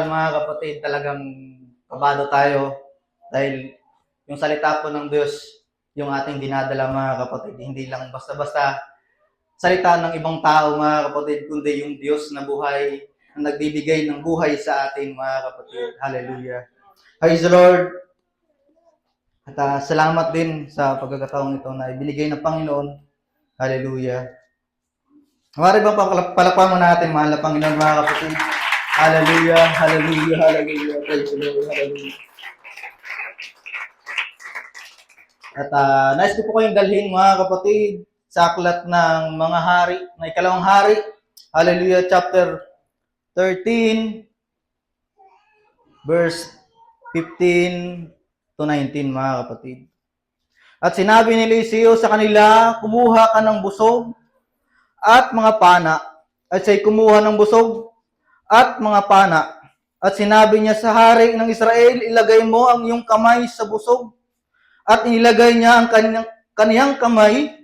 mga kapatid, talagang kabado tayo dahil yung salita po ng Diyos, yung ating dinadala mga kapatid, hindi lang basta-basta salita ng ibang tao mga kapatid, kundi yung Diyos na buhay, na nagbibigay ng buhay sa atin mga kapatid. Hallelujah. Praise the Lord. At salamat din sa pagkakataong ito na ibinigay ng Panginoon. Hallelujah. Mari ba palakpan mo natin, mahal na Panginoon mga kapatid. Hallelujah, hallelujah, hallelujah. Praise the Lord, hallelujah. At nais ko po kayong dalhin mga kapatid sa aklat ng mga hari, na ikalawang hari. Hallelujah, chapter 13, verse 15 to 19 mga kapatid. At sinabi ni Eliseo sa kanila, kumuha ka ng busog at mga pana. At siya'y kumuha ng busog at mga pana. At sinabi niya sa hari ng Israel, ilagay mo ang iyong kamay sa busog. At inilagay niya ang kaniyang kamay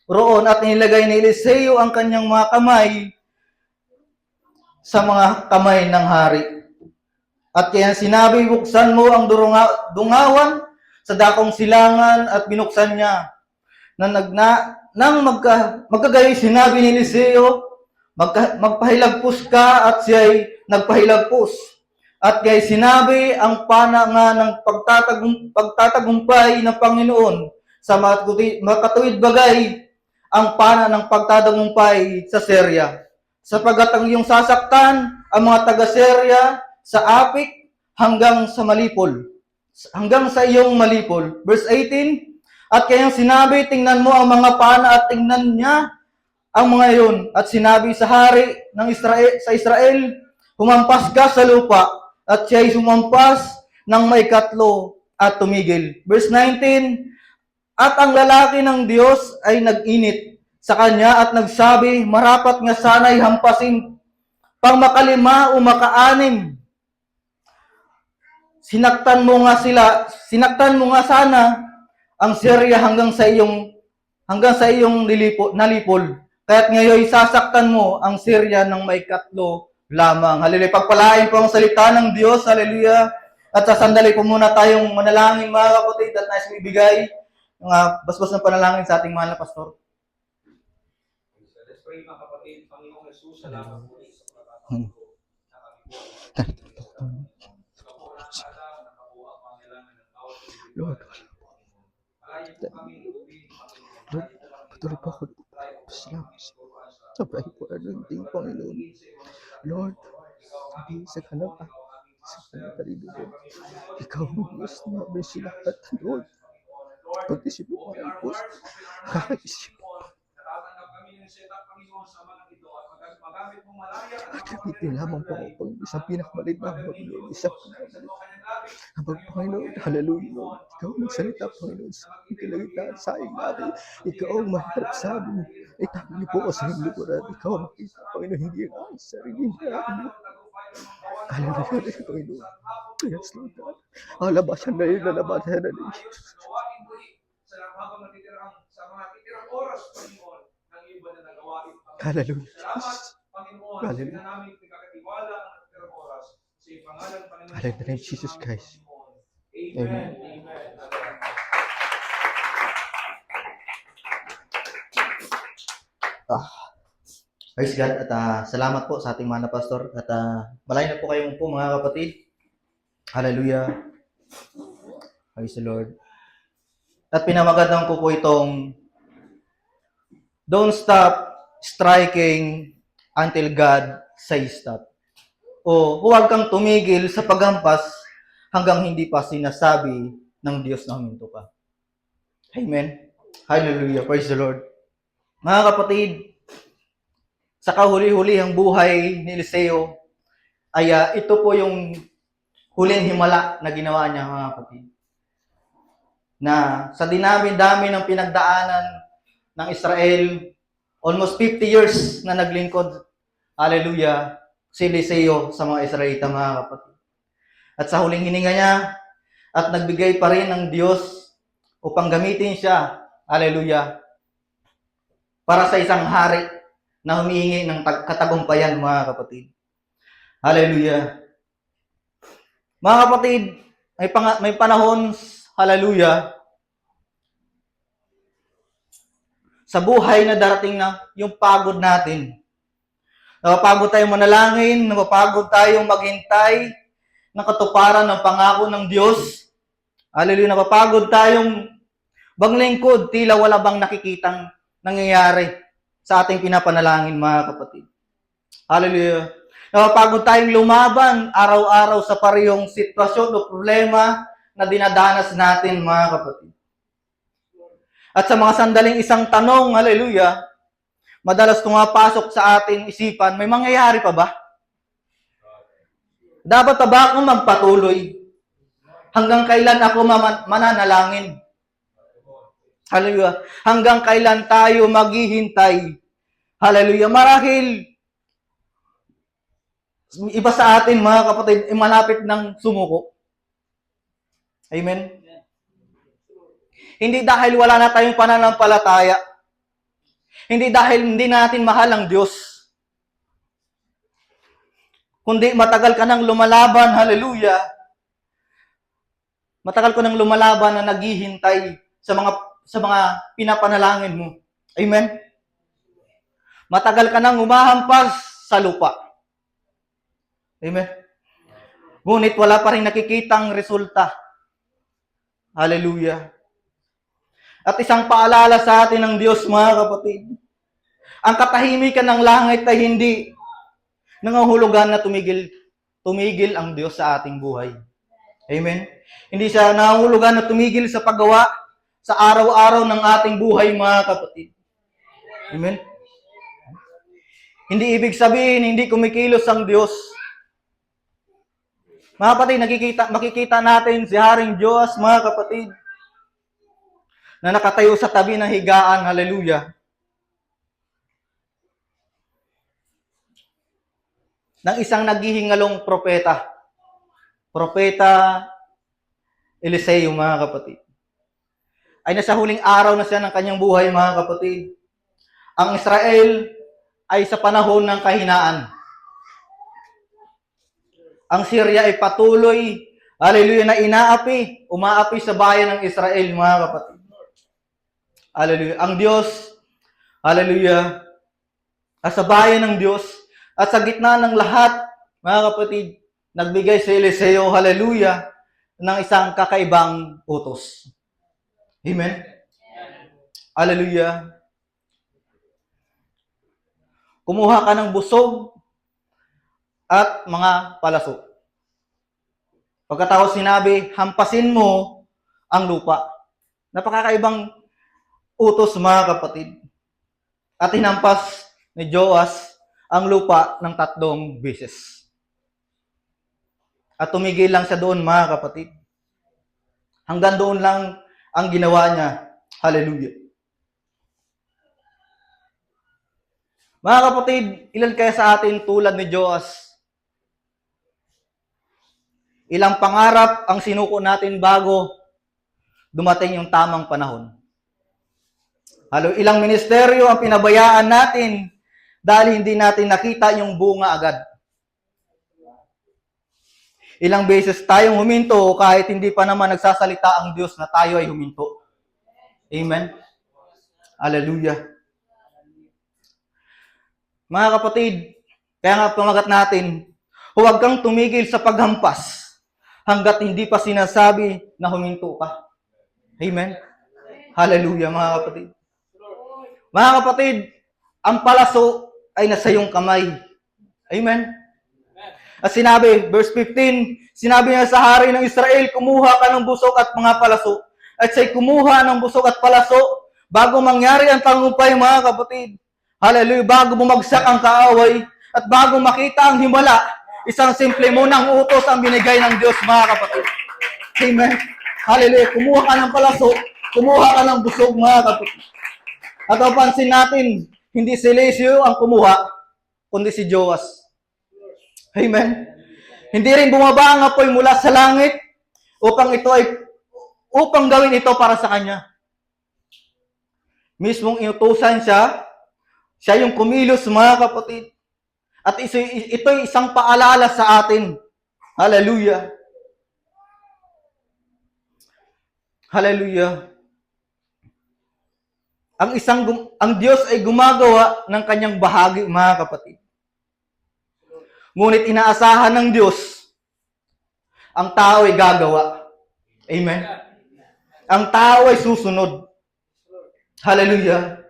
roon. At inilagay ni Eliseo ang kanyang mga kamay sa mga kamay ng hari. At kaya sinabi, buksan mo ang dungawan sa dakong silangan at binuksan niya. Nang magkagayoy sinabi ni Eliseo, magpahilagpos ka, at siya'y nagpahilagpos. At kaya sinabi ang pana nga ng pagtatagumpay ng Panginoon sa makatuwid bagay ang pana ng pagtatagumpay sa Syria. Sapagat ang iyong sasaktan ang mga taga-Syria sa Apik hanggang sa Malipol. Hanggang sa iyong Malipol. Verse 18, at kayang sinabi, tingnan mo ang mga pana at tingnan niya ang mga iyon. At sinabi sa hari ng Israel, humampas ka sa lupa. At siya'y sumampas ng may katlo at tumigil. Verse 19, at ang lalaki ng Diyos ay nag-init sa kanya at nagsabi, marapat nga sana'y hampasin pang makalima o makaanim. Sinaktan mo nga sana ang Syria hanggang sa iyong nalipol. Kaya't ngayon sasaktan mo ang Syria ng may katlo lamang. Hallelujah. Pagpalain po ang salita ng Diyos. Hallelujah. At sa sandali po muna tayong manalangin mga kapatid at nais ibigay yung basbas ng panalangin sa ating mahal na pastor. Let's pray mga kapatid. Panginoong Jesus, salamat po sa Lord, patuloy po ako salamat sa buhay po ng Panginoon. Lord, sabi sa kanang sa kanang kalibig, ikaw ang Diyos na may silahat, Lord. Pag-isip mo ang Diyos, kakaisip mo. At gamitin lamang po ako isang pinakamalit na Panginoon, isang Panginoon, hallelujah, Lord. Ikaw ang magsalita, Panginoon, sa aking kalagitnaan sa aking natin. Ikaw ang maharap sa amin. Itabi niyo po ako sa iyong likuran. Ikaw ang makita, Panginoon, hindi ang aking sarili na amin. Hallelujah, Panginoon. Yes, Lord God. Ang labasan na yun, lalabasan na yun. Hallelujah, Jesus. Hallelujah. Hallelujah, Jesus Christ. Amen. Praise God at salamat po sa ating mga pastor at malay na po kayong po mga kapatid. Hallelujah. Praise the Lord. At pinamagandang ko po itong don't stop striking until God says stop. O huwag kang tumigil sa paghampas hanggang hindi pa sinasabi ng Diyos na huminto ka. Amen. Hallelujah. Praise the Lord. Mga kapatid, sa kahuli-huli ang buhay ni Eliseo ay ito po yung huling himala na ginawa niya mga kapatid. Na sa dinami-dami ng pinagdaanan ng Israel, almost 50 years na naglingkod, hallelujah, si Eliseo sa mga Israelita mga kapatid. At sa huling hininga niya, at nagbigay pa rin ng Diyos upang gamitin siya, hallelujah, para sa isang hari na humihingi ng katagumpayan mga kapatid. Hallelujah. Mga kapatid, may panahon, hallelujah, sa buhay na darating na yung pagod natin. Napapagod tayong manalangin, napapagod tayong maghintay ng katuparan ng pangako ng Diyos. Hallelujah, napapagod tayong maglingkod, tila wala bang nakikitang nangyayari sa ating pinapanalangin, mga kapatid. Hallelujah. Napapagod tayong lumaban araw-araw sa parehong sitwasyon o problema na dinadanas natin, mga kapatid. At sa mga sandaling isang tanong, hallelujah, madalas pumapasok sa ating isipan, may mangyayari pa ba? Dapat pa ba akong magpatuloy? Hanggang kailan ako mananalangin? Hallelujah. Hanggang kailan tayo maghihintay? Hallelujah. Marahil, iba sa atin, mga kapatid, malapit ng sumuko. Amen? Hindi dahil wala na tayong pananampalataya. Hindi dahil hindi natin mahal ang Diyos. Kundi matagal ka nang lumalaban, hallelujah. Matagal ko nang lumalaban na naghihintay sa mga pinapanalangin mo. Amen? Matagal ka nang humahampas sa lupa. Amen? Ngunit wala pa rin nakikitang resulta. Hallelujah. At isang paalala sa atin ng Diyos, mga kapatid. Ang katahimikan ng langit ay hindi nangahulugan na tumigil ang Diyos sa ating buhay. Amen? Hindi siya nangahulugan na tumigil sa paggawa sa araw-araw ng ating buhay, mga kapatid. Amen? Hindi ibig sabihin, hindi kumikilos ang Diyos. Mga kapatid, makikita natin si Haring Diyos, mga kapatid, na nakatayo sa tabi ng higaan, hallelujah, ng isang naghihingalong propeta. Propeta Eliseo, mga kapatid. Ay nasa huling araw na siya ng kanyang buhay, mga kapatid. Ang Israel ay sa panahon ng kahinaan. Ang Syria ay patuloy, hallelujah, na umaapi sa bayan ng Israel, mga kapatid. Hallelujah. Ang Diyos, hallelujah, sa bayan ng Diyos, at sa gitna ng lahat, mga kapatid, nagbigay si Eliseo, hallelujah, ng isang kakaibang utos. Amen? Hallelujah. Kumuha ka ng busog at mga palaso. Pagkatapos sinabi, hampasin mo ang lupa. Napakakaibang utos, mga kapatid. At hinampas ni Joas ang lupa ng 3 beses. At tumigil lang siya doon, mga kapatid. Hanggang doon lang ang ginawa niya. Hallelujah. Mga kapatid, ilan kaya sa atin tulad ni Joas? Ilang pangarap ang sinuko natin bago dumating yung tamang panahon. Ilang ministeryo ang pinabayaan natin dahil hindi natin nakita yung bunga agad. Ilang beses tayong huminto kahit hindi pa naman nagsasalita ang Diyos na tayo ay huminto. Amen? Hallelujah. Mga kapatid, kaya nga pamagat natin, huwag kang tumigil sa paghampas hanggat hindi pa sinasabi na huminto ka. Amen? Hallelujah, mga kapatid. Mga kapatid, ang palaso ay nasa iyong kamay. Amen? At sinabi, verse 15, sinabi niya sa hari ng Israel, kumuha ka ng busok at mga palaso. At siya'y kumuha ng busok at palaso bago mangyari ang tagumpay, mga kapatid. Hallelujah, bago bumagsak ang kaaway at bago makita ang himala, isang simple munang utos ang binigay ng Diyos, mga kapatid. Amen? Hallelujah, kumuha ka ng palaso, kumuha ka ng busog, mga kapatid. At papansin natin, hindi si Eliseo ang kumuha, kundi si Joas. Amen? Hindi rin bumaba ang apoy mula sa langit upang gawin ito para sa kanya. Mismong inutusan siya yung kumilos, mga kapatid. At ito'y isang paalala sa atin. Hallelujah. Hallelujah. Ang Diyos ay gumagawa ng kanyang bahagi, mga kapatid. Ngunit inaasahan ng Diyos, ang tao ay gagawa. Amen. Ang tao ay susunod. Hallelujah.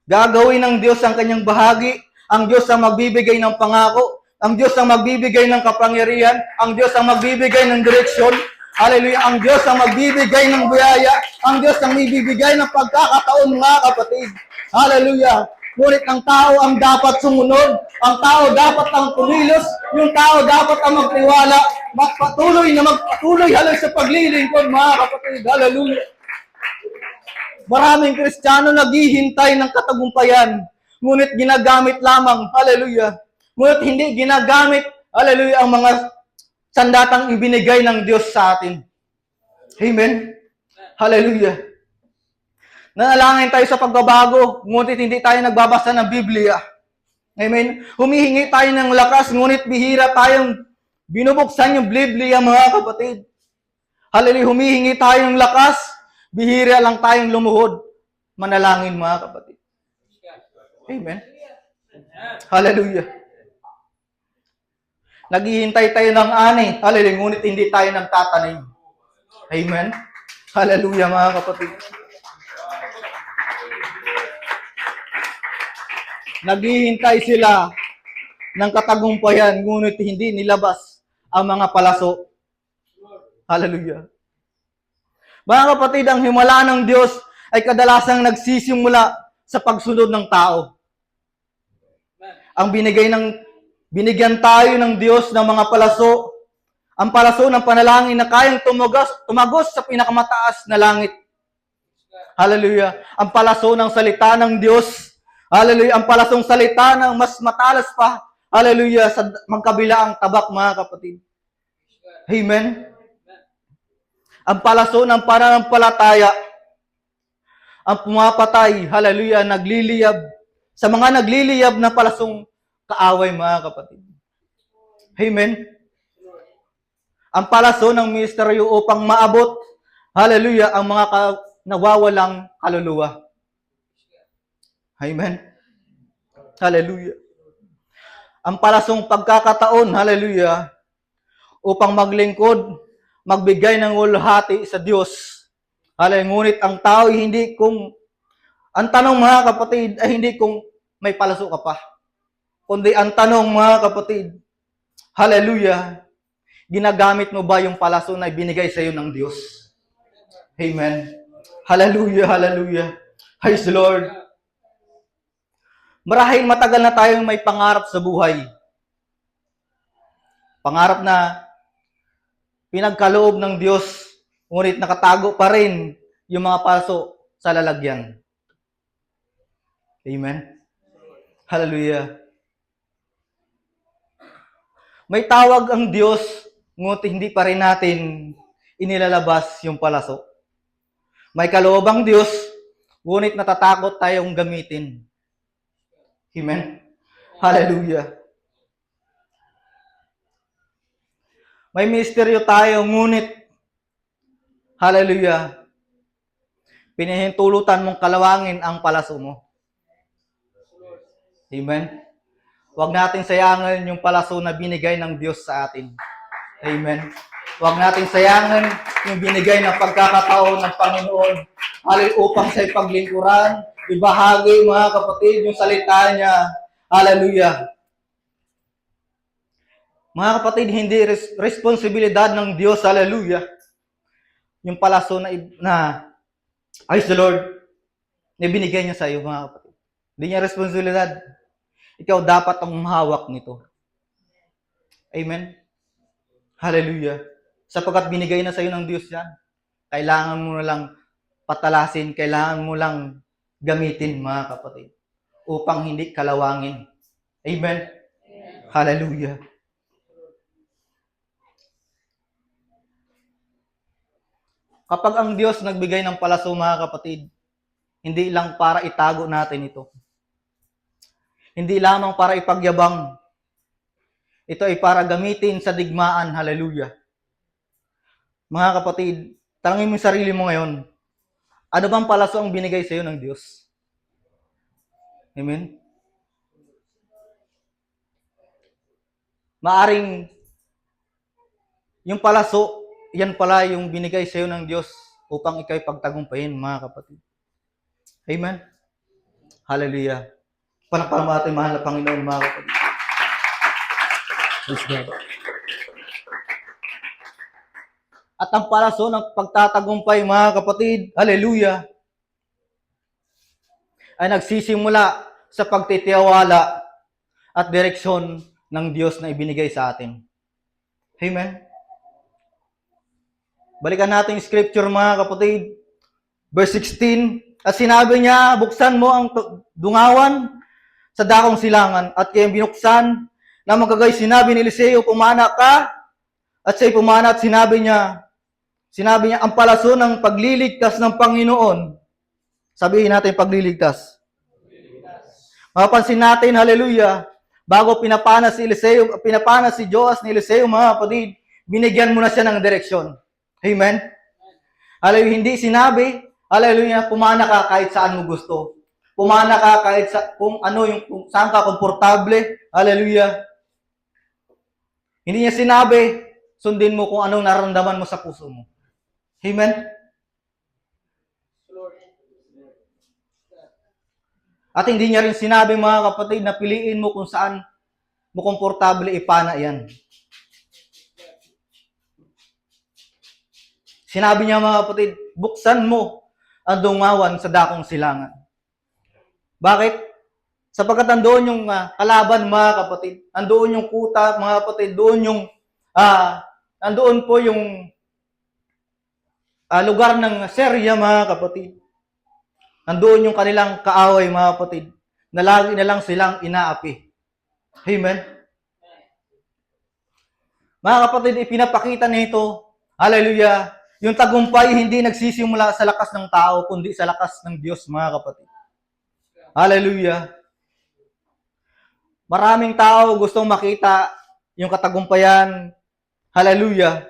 Gagawin ng Diyos ang kanyang bahagi. Ang Diyos ang magbibigay ng pangako. Ang Diyos ang magbibigay ng kapangyarihan. Ang Diyos ang magbibigay ng direksyon. Hallelujah. Ang Diyos ang magbibigay ng biyaya. Ang Diyos ang magbibigay ng pagkakataon, mga kapatid. Hallelujah. Ngunit ang tao ang dapat sumunod. Ang tao dapat ang kumilos. Yung tao dapat ang magtiwala. Magpatuloy halay sa paglilingkod, mga kapatid. Hallelujah. Maraming Kristiyano naghihintay ng katagumpayan, ngunit ginagamit lamang, hallelujah, ngunit hindi ginagamit, hallelujah, ang mga sandatang ibinigay ng Diyos sa atin. Amen? Hallelujah. Nanalangin tayo sa pagbabago, ngunit hindi tayo nagbabasa ng Biblia. Amen? Humihingi tayo ng lakas, ngunit bihira tayong binubuksan yung Biblia, mga kapatid. Hallelujah, humihingi tayo ng lakas, bihira lang tayong lumuhod. Manalangin, mga kapatid. Amen. Hallelujah. Naghihintay tayo ng ani. Hallelujah. Ngunit hindi tayo nagtatanim. Amen. Hallelujah, mga kapatid. Naghihintay sila ng katagumpayan, ngunit hindi nilabas ang mga palaso. Hallelujah. Mga kapatid, ang himala ng Diyos ay kadalasang nagsisimula sa pagsunod ng tao. Binigyan tayo ng Diyos ng mga palaso, ang palaso ng panalangin na kayang tumagos sa pinakamataas na langit. Hallelujah. Ang palaso ng salita ng Diyos. Hallelujah. Ang palasong salita ng mas matalas pa. Hallelujah. Sa magkabilaang tabak, mga kapatid. Amen. Ang palaso ng pananampalataya, ang pumapatay, hallelujah, nagliliyab, sa mga nagliliyab na palasong kaaway, mga kapatid. Amen. Ang palaso ng misteryo upang maabot, hallelujah, ang mga nawawalang kaluluwa. Amen. Hallelujah. Ang palasong pagkakataon, hallelujah, upang maglingkod, magbigay ng ulhati sa Diyos. Ngunit ang tao ay ang tanong, mga kapatid, ay hindi kung may palaso ka pa. Kundi ang tanong, mga kapatid, hallelujah, ginagamit mo ba yung palaso na ibinigay sa iyo ng Diyos? Amen. Hallelujah, hallelujah. Praise the Lord. Marahil matagal na tayong may pangarap sa buhay. Pangarap na pinagkaloob ng Diyos, ngunit nakatago pa rin yung mga paso sa lalagyan. Amen? Hallelujah. May tawag ang Diyos, ngunit hindi pa rin natin inilalabas yung palaso. May kaloob ang Diyos, ngunit natatakot tayong gamitin. Amen? Hallelujah. May misteryo tayo, ngunit, hallelujah, pinahintulutan mong kalawangin ang palaso mo. Amen? Huwag natin sayangin yung palaso na binigay ng Diyos sa atin. Amen? Huwag natin sayangin yung binigay ng pagkakataon ng Panginoon. Hallelujah, upang sa ipaglingkuran, ibahagi, mga kapatid, yung salita niya. Hallelujah. Mga kapatid, hindi responsibilidad ng Diyos, hallelujah, yung palaso na praise the Lord, na binigay niya sa iyo, mga kapatid. Hindi niya responsibilidad. Ikaw dapat ang mahawak nito. Amen? Hallelujah. Sapagkat binigay na sa iyo ng Diyos yan. Kailangan mo na lang patalasin, kailangan mo lang gamitin, mga kapatid, upang hindi kalawangin. Amen? Hallelujah. Kapag ang Diyos nagbigay ng palaso, mga kapatid, hindi lang para itago natin ito. Hindi lamang para ipagyabang. Ito ay para gamitin sa digmaan. Hallelujah. Mga kapatid, Tanungin mo yung sarili mo ngayon. Ano bang palaso ang binigay sa iyo ng Diyos? Amen? Maaring yung palaso, yan pala yung binigay sa iyo ng Diyos upang ikaw'y pagtagumpayin, mga kapatid. Amen? Hallelujah. Palakpakan natin, mahal na Panginoon, mga kapatid. Praise God. At ang palaso ng pagtatagumpay, mga kapatid, hallelujah, ay nagsisimula sa pagtitiwala at direksyon ng Diyos na ibinigay sa atin. Amen? Balikan natin yung scripture, mga kapatid. Verse 16, at sinabi niya, buksan mo ang dungawan sa dakong silangan. At kaya binuksan na magagay, sinabi ni Eliseo, pumana ka. At siya'y pumana at sinabi niya, ang palaso ng pagliligtas ng Panginoon. Sabihin natin pagliligtas. Mapapansin natin, hallelujah, bago pinapana si Eliseo, pinapana si Joas ni Eliseo, mga kapatid, binigyan mo na siya ng direksyon. Amen? Hallelujah, hindi sinabi, hallelujah, pumana ka kahit saan mo gusto. Pumana ka kahit sa, kung saan ka komportable. Hallelujah. Hindi niya sinabi, sundin mo kung anong nararamdaman mo sa puso mo. Amen? At hindi niya rin sinabi, mga kapatid, na piliin mo kung saan mo komportable ipana yan. Sinabi niya, mga kapatid, buksan mo ang dungawan sa dakong silangan. Bakit? Sapagkat andoon yung kalaban, mga kapatid. Andoon yung kuta, mga kapatid. Andoon po yung lugar ng Syria, mga kapatid. Andoon yung kanilang kaaway, mga kapatid, na lagi na lang silang inaapi. Amen? Mga kapatid, ipinapakita nito, hallelujah, yung tagumpay hindi nagsisimula sa lakas ng tao, kundi sa lakas ng Diyos, mga kapatid. Hallelujah. Maraming tao gustong makita yung katagumpayan. Hallelujah.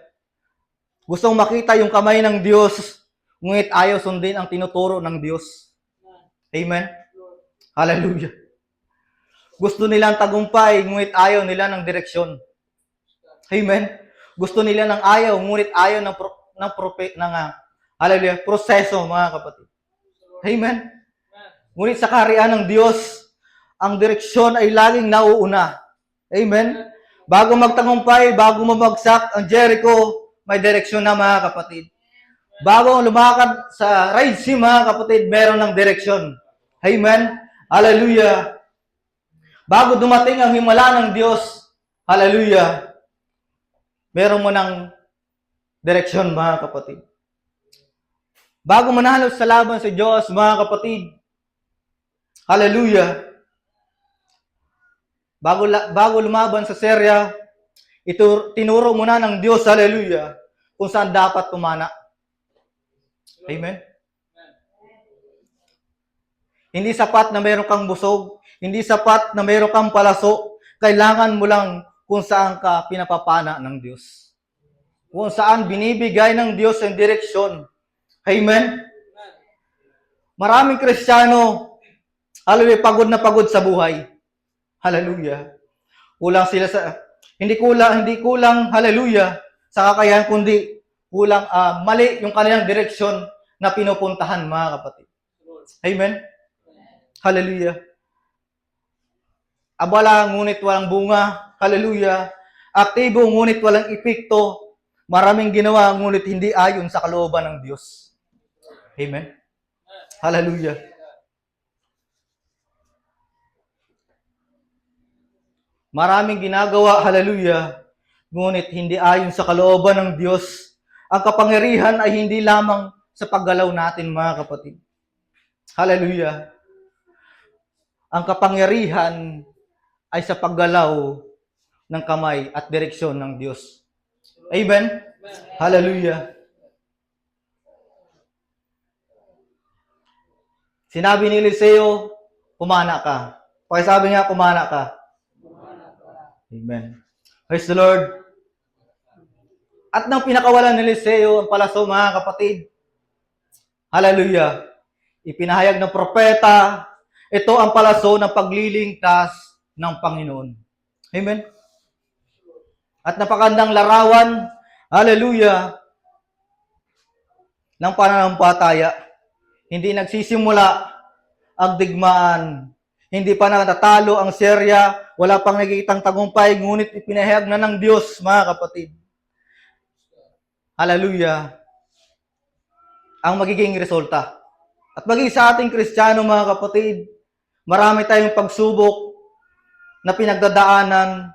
Gustong makita yung kamay ng Diyos, ngunit ayaw sundin ang tinuturo ng Diyos. Amen? Hallelujah. Gusto nilang tagumpay, ngunit ayaw nila ng direksyon. Amen? Gusto nila ng ayaw, ngunit ayaw hallelujah, proseso, mga kapatid. Amen? Ngunit sa kaharian ng Diyos, ang direksyon ay laging nauuna. Amen? Bago magtagumpay, bago mamagsak ang Jericho, may direksyon na, mga kapatid. Bago lumakad sa Red Sea, mga kapatid, meron ng direksyon. Amen? Hallelujah. Bago dumating ang himala ng Diyos, hallelujah, meron mo ng direksyon, mga kapatid. Bago manalo sa laban sa Diyos, mga kapatid, hallelujah, bago lumaban sa Syria, ito tinuro mo na ng Diyos, hallelujah, kung saan dapat tumana. Amen? Hindi sapat na meron kang busog, hindi sapat na meron kang palaso, kailangan mo lang kung saan ka pinapapana ng Diyos. Kung saan binibigay ng Diyos ang direksyon. Amen? Maraming Kristiyano, hallelujah, pagod na pagod sa buhay. Hallelujah. Kulang sila hindi kulang, hallelujah, sa kakayahan, kundi kulang, mali yung kanilang direksyon na pinupuntahan, mga kapatid. Amen? Hallelujah. Abala, ngunit walang bunga. Hallelujah. Aktibo, ngunit walang epekto. Maraming ginawa, ngunit hindi ayon sa kalooban ng Diyos. Amen? Hallelujah. Maraming ginagawa, hallelujah, ngunit hindi ayon sa kalooban ng Diyos. Ang kapangyarihan ay hindi lamang sa paggalaw natin, mga kapatid. Hallelujah. Ang kapangyarihan ay sa paggalaw ng kamay at direksyon ng Diyos. Amen? Hallelujah. Sinabi ni Eliseo, pumana ka. Pakisabi niya, pumana ka. Amen. Praise the Lord. At nang pinakawalan ni Eliseo ang palaso, mga kapatid, hallelujah, ipinahayag ng propeta, ito ang palaso ng paglilingtas ng Panginoon. Amen? At napakandang larawan, hallelujah, ng pananampalataya. Hindi nagsisimula ang digmaan. Hindi pa natatalo ang Syria, wala pang nakikitang tagumpay, ngunit ipinahayag na ng Diyos, mga kapatid. Hallelujah. Ang magiging resulta. At maging sa ating Kristiyano, mga kapatid, marami tayong pagsubok na pinagdadaanan.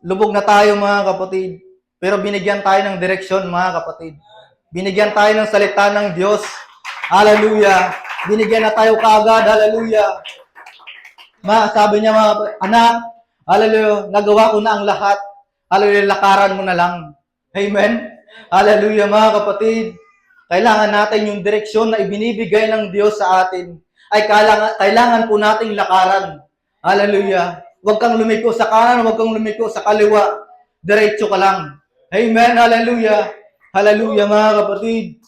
Lubog na tayo, mga kapatid. Pero binigyan tayo ng direksyon, mga kapatid. Binigyan tayo ng salita ng Diyos. Hallelujah. Binigyan na tayo kaagad. Hallelujah. Sabi niya, mga anak, hallelujah, nagawa ko na ang lahat. Hallelujah, lakaran mo na lang. Amen. Hallelujah, mga kapatid. Kailangan natin yung direksyon na ibinibigay ng Diyos sa atin. Ay kailangan po nating lakaran. Hallelujah. Huwag kang lumiko sa kanan, huwag kang lumiko sa kaliwa. Diretso ka lang. Amen. Hallelujah. Hallelujah, mga kapatid.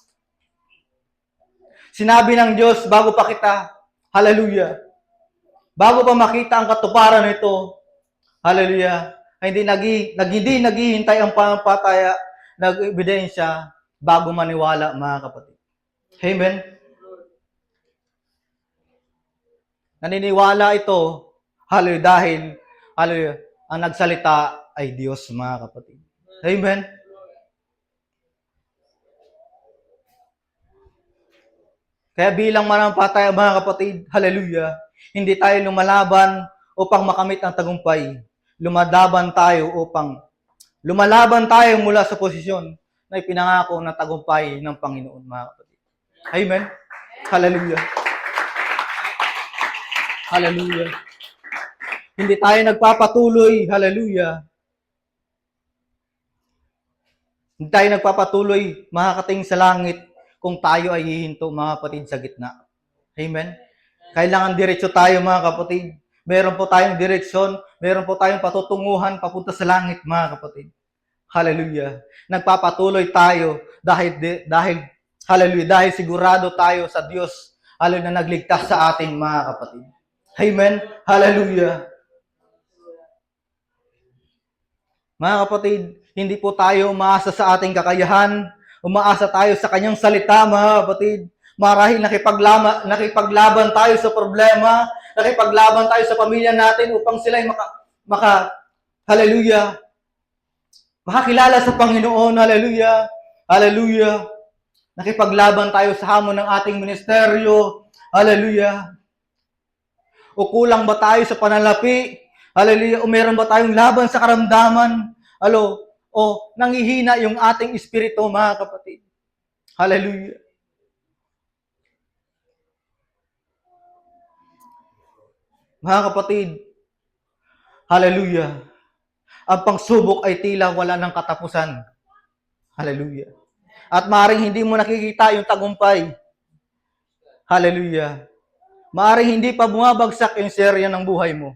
Sinabi ng Diyos, bago pa kita, hallelujah, bago pa makita ang katuparan nito, hallelujah, hindi naghihintay ang panampalataya, nag-ebidensya, bago maniwala, mga kapatid. Amen? Naniniwala ito, hallelujah, dahil, hallelujah, ang nagsalita ay Diyos, mga kapatid. Amen? Kaya bilang manampalataya, mga kapatid, hallelujah, hindi tayo lumalaban upang makamit ang tagumpay. Lumalaban tayo mula sa posisyon na ipinangako ng tagumpay ng Panginoon, mga kapatid. Amen? Hallelujah. Hallelujah. Hindi tayo nagpapatuloy, hallelujah. Hindi tayo nagpapatuloy, makakating sa langit, kung tayo ay hihinto, mga kapatid, sa gitna. Amen? Kailangan diretso tayo, mga kapatid. Meron po tayong direksyon, meron po tayong patutunguhan papunta sa langit, mga kapatid. Hallelujah. Nagpapatuloy tayo dahil hallelujah, dahil sigurado tayo sa Diyos, hallelujah, na nagligtas sa atin, mga kapatid. Amen? Hallelujah. Mga kapatid, hindi po tayo umaasa sa ating kakayahan, umaasa tayo sa kanyang salita, mga kapatid. Marahil nakipaglaban tayo sa problema, nakipaglaban tayo sa pamilya natin upang sila'y hallelujah, makakilala sa Panginoon, hallelujah, hallelujah. Nakipaglaban tayo sa hamon ng ating ministeryo, hallelujah. O kulang ba tayo sa panalapi, hallelujah, o meron ba tayong laban sa karamdaman, o nangihina yung ating espiritu, mga kapatid. Hallelujah. Mga kapatid, hallelujah. Ang pagsubok ay tila wala ng katapusan. Hallelujah. At maaaring hindi mo nakikita yung tagumpay. Hallelujah. Maaaring hindi pa bumabagsak yung serya ng buhay mo.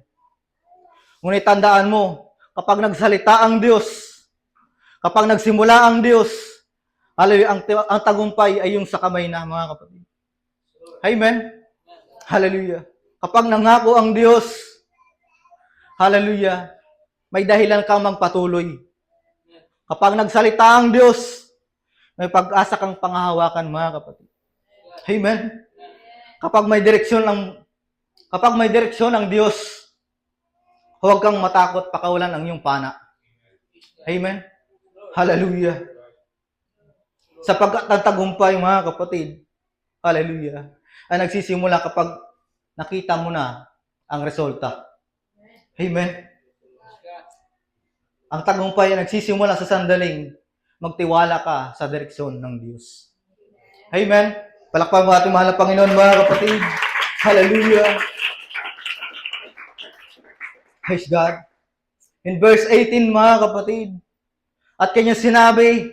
Ngunit tandaan mo, kapag nagsalita ang Diyos, kapag nagsimula ang Diyos, hallelujah, ang tagumpay ay yung sa kamay na, mga kapatid. Amen? Hallelujah. Kapag nangako ang Diyos, hallelujah, may dahilan kang magpatuloy. Kapag nagsalita ang Diyos, may pag-asa kang panghahawakan, mga kapatid. Amen? Kapag may direksyon ang Diyos, huwag kang matakot pakawalan ang iyong pana. Amen? Hallelujah. Sapagkat ang tagumpay, mga kapatid, hallelujah, ay nagsisimula kapag nakita mo na ang resulta. Amen? Ang tagumpay ay nagsisimula sa sandaling magtiwala ka sa direksyon ng Diyos. Amen? Palakpakan mo ating mahal na Panginoon, mga kapatid. Hallelujah. Praise God. In verse 18, mga kapatid, at kanyang sinabi,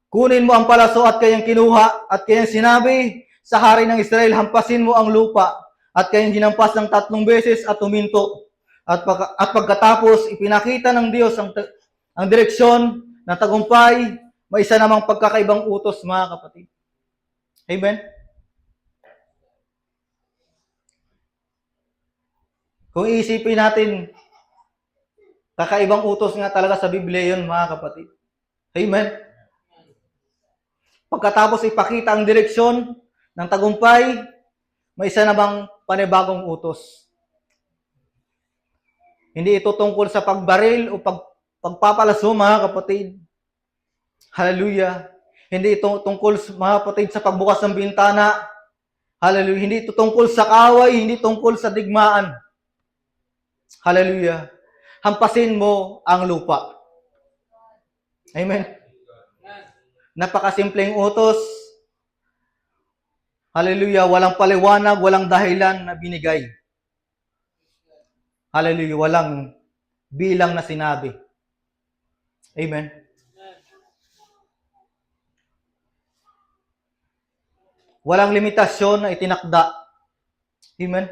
kunin mo ang palaso at kanyang kinuha, at kanyang sinabi sa hari ng Israel, hampasin mo ang lupa, at kanyang hinampas ng 3 beses at huminto. At pagkatapos, ipinakita ng Diyos Ang direksyon ng tagumpay, may isa namang pagkakaibang utos, mga kapatid. Amen? Kung iisipin natin, kakaibang utos nga talaga sa Biblia yun, mga kapatid. Amen? Pagkatapos ipakita ang direksyon ng tagumpay, may isa namang panibagong utos. Hindi ito tungkol sa pagbaril o pagpapalaso, mga kapatid. Hallelujah. Hindi ito tungkol, mga kapatid, sa pagbukas ng bintana. Hallelujah. Hindi ito tungkol sa kaway, hindi tungkol sa digmaan. Hallelujah. Hampasin mo ang lupa. Amen. Napakasimpleng utos. Hallelujah. Walang paliwanag, walang dahilan na binigay. Hallelujah. Walang bilang na sinabi. Amen. Walang limitasyon na itinakda. Amen.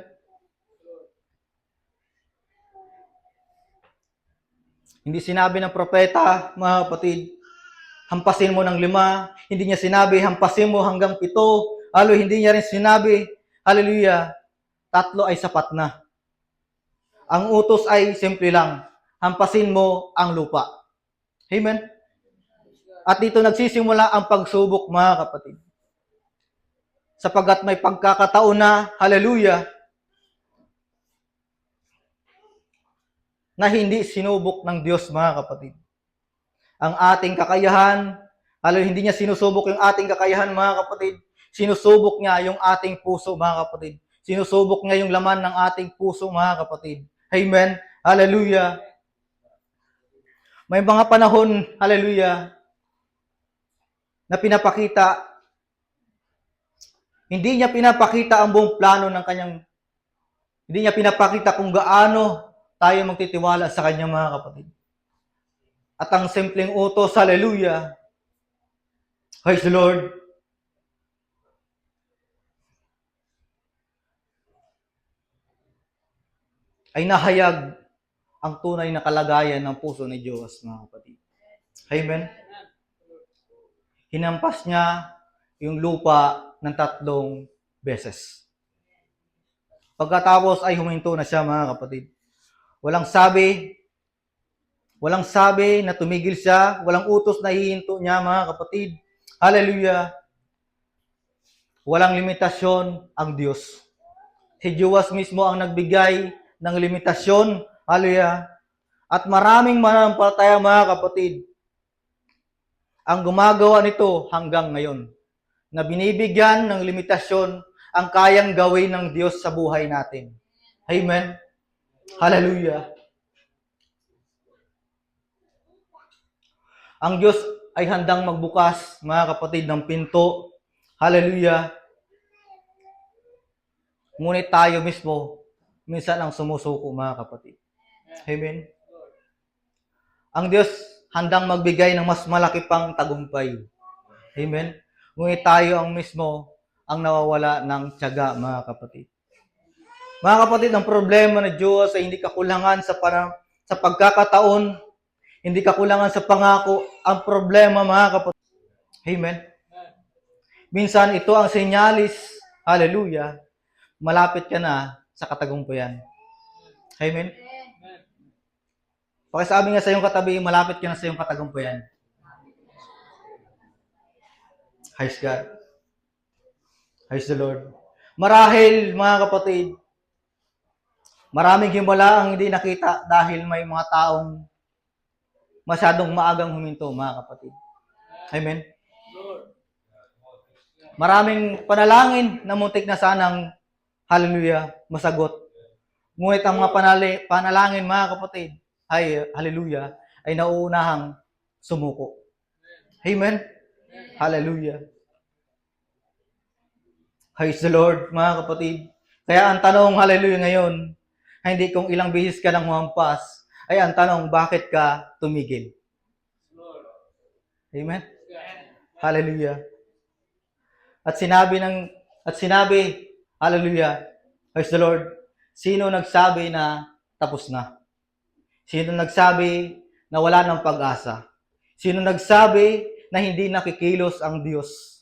Hindi sinabi ng propeta, mga kapatid, hampasin mo ng 5. Hindi niya sinabi, hampasin mo hanggang 7. Hindi niya rin sinabi, hallelujah, 3 ay sapat na. Ang utos ay simple lang, hampasin mo ang lupa. Amen? At dito nagsisimula ang pagsubok, mga kapatid. Sapagkat may pagkakataon na, hallelujah, na hindi sinubok ng Diyos, mga kapatid. Ang ating kakayahan, hindi niya sinusubok yung ating kakayahan, mga kapatid. Sinusubok niya yung ating puso, mga kapatid. Sinusubok niya yung laman ng ating puso, mga kapatid. Amen? Hallelujah. May mga panahon, hallelujah, na pinapakita, hindi niya pinapakita ang buong plano ng kanyang, hindi niya pinapakita kung gaano tayo magtitiwala sa kanya, mga kapatid. At ang simpleng utos, hallelujah, praise the Lord, ay nahayag ang tunay na kalagayan ng puso ni Diyos, mga kapatid. Amen? Hinampas niya yung lupa ng 3 beses. Pagkatapos ay huminto na siya, mga kapatid. Walang sabi na tumigil siya, walang utos na hihinto niya, mga kapatid. Hallelujah. Walang limitasyon ang Diyos. Si Diyos mismo ang nagbigay ng limitasyon. Hallelujah. At maraming mananampalataya, mga kapatid, ang gumagawa nito hanggang ngayon. Na binibigyan ng limitasyon ang kayang gawin ng Diyos sa buhay natin. Amen. Hallelujah. Ang Diyos ay handang magbukas, mga kapatid, ng pinto. Hallelujah. Ngunit tayo mismo, minsan ang sumusuko, mga kapatid. Amen. Ang Diyos handang magbigay ng mas malaki pang tagumpay. Amen. Ngunit tayo ang mismo ang nawawala ng tiyaga, mga kapatid. Mga kapatid, ang problema ng Diyos ay hindi kakulangan sa pagkakataon, hindi kakulangan sa pangako. Ang problema, mga kapatid, amen. Minsan ito ang senyalis, hallelujah, malapit ka na sa katagumpayan. Amen. Pakisabi nga sa iyong katabi, malapit ka na sa iyong katagumpayan. Praise God. Praise the Lord. Marahil, mga kapatid, maraming himala ang hindi nakita dahil may mga taong masyadong maagang huminto, mga kapatid. Amen. Maraming panalangin na muntik na sanang, hallelujah, masagot. Ngunit ang mga panalangin, mga kapatid, ay, hallelujah, ay nauunahang sumuko. Amen. Hallelujah. Praise the Lord, mga kapatid. Kaya ang tanong, hallelujah, ngayon, hindi kung ilang beses ka nang humampas, ay ang tanong, bakit ka tumigil? Amen. Hallelujah. At sinabi, hallelujah, praise the Lord, sino nagsabi na tapos na? Sino nagsabi na wala ng pag-asa? Sino nagsabi na hindi nakikilos ang Diyos?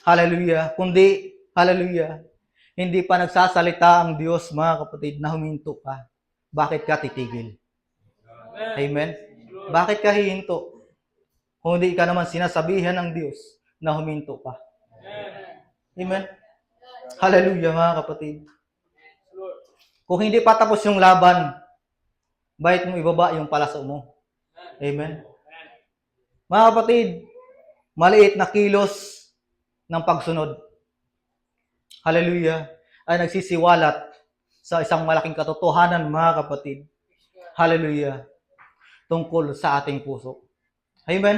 Hallelujah. Kundi, hallelujah, hindi pa nagsasalita ang Diyos, mga kapatid, na huminto ka. Bakit ka titigil? Amen? Bakit ka hihinto? Kung hindi ka naman sinasabihan ng Diyos na huminto ka. Amen? Hallelujah, mga kapatid. Kung hindi pa tapos yung laban, bakit mo ibaba yung palaso mo? Amen? Mga kapatid, maliit na kilos ng pagsunod. Hallelujah. Ay nagsisiwalat sa isang malaking katotohanan, mga kapatid. Hallelujah. Tungkol sa ating puso. Amen?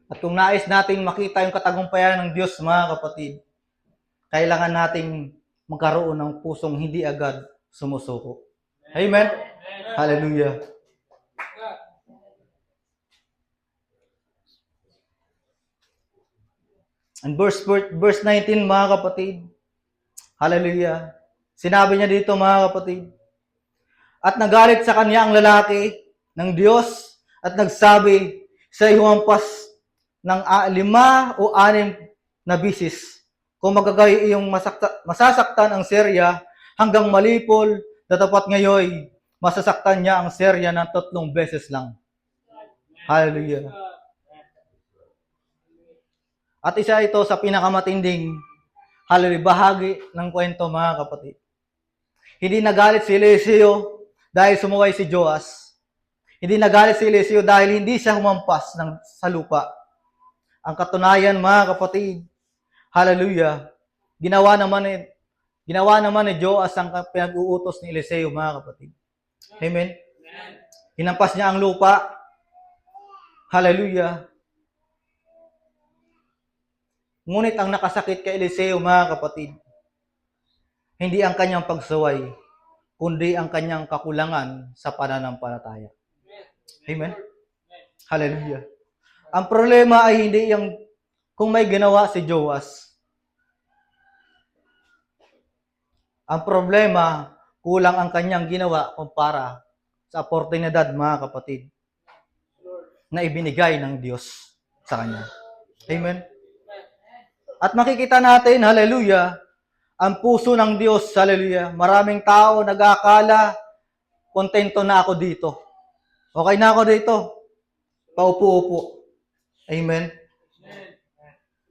At kung nais nating makita yung katagumpayan ng Diyos, mga kapatid, kailangan nating magkaroon ng pusong hindi agad sumusuko. Amen? Hallelujah. And verse 19, mga kapatid, hallelujah, sinabi niya dito, mga kapatid, at nagalit sa kanya ang lalaki ng Diyos at nagsabi, siya'y humampas ng 5 o 6 na bisis. Kung magagay iyong masasaktan ang Syria hanggang malipol, datapat ngayon, masasaktan niya ang Syria ng 3 beses lang. Hallelujah. At isa ito sa pinakamatinding bahagi ng kwento, mga kapatid. Hindi nagalit si Eliseo dahil sumuway si Joas. Hindi nagalit si Eliseo dahil hindi siya humampas sa lupa. Ang katunayan, mga kapatid, hallelujah, ginawa naman ni Joas ang pinag-uutos ni Eliseo, mga kapatid. Amen? Hinampas niya ang lupa. Hallelujah. Ngunit ang nakasakit kay Eliseo, mga kapatid, hindi ang kanyang pagsuway, kundi ang kanyang kakulangan sa pananampalataya. Amen? Hallelujah. Ang problema ay hindi yung kung may ginawa si Joas. Ang problema, kulang ang kanyang ginawa kumpara sa oportunidad, mga kapatid, na ibinigay ng Diyos sa kanya. Amen? At makikita natin, hallelujah, ang puso ng Diyos, hallelujah. Maraming tao nag-aakala, kontento na ako dito. Okay na ako dito. Paupo-upo. Amen?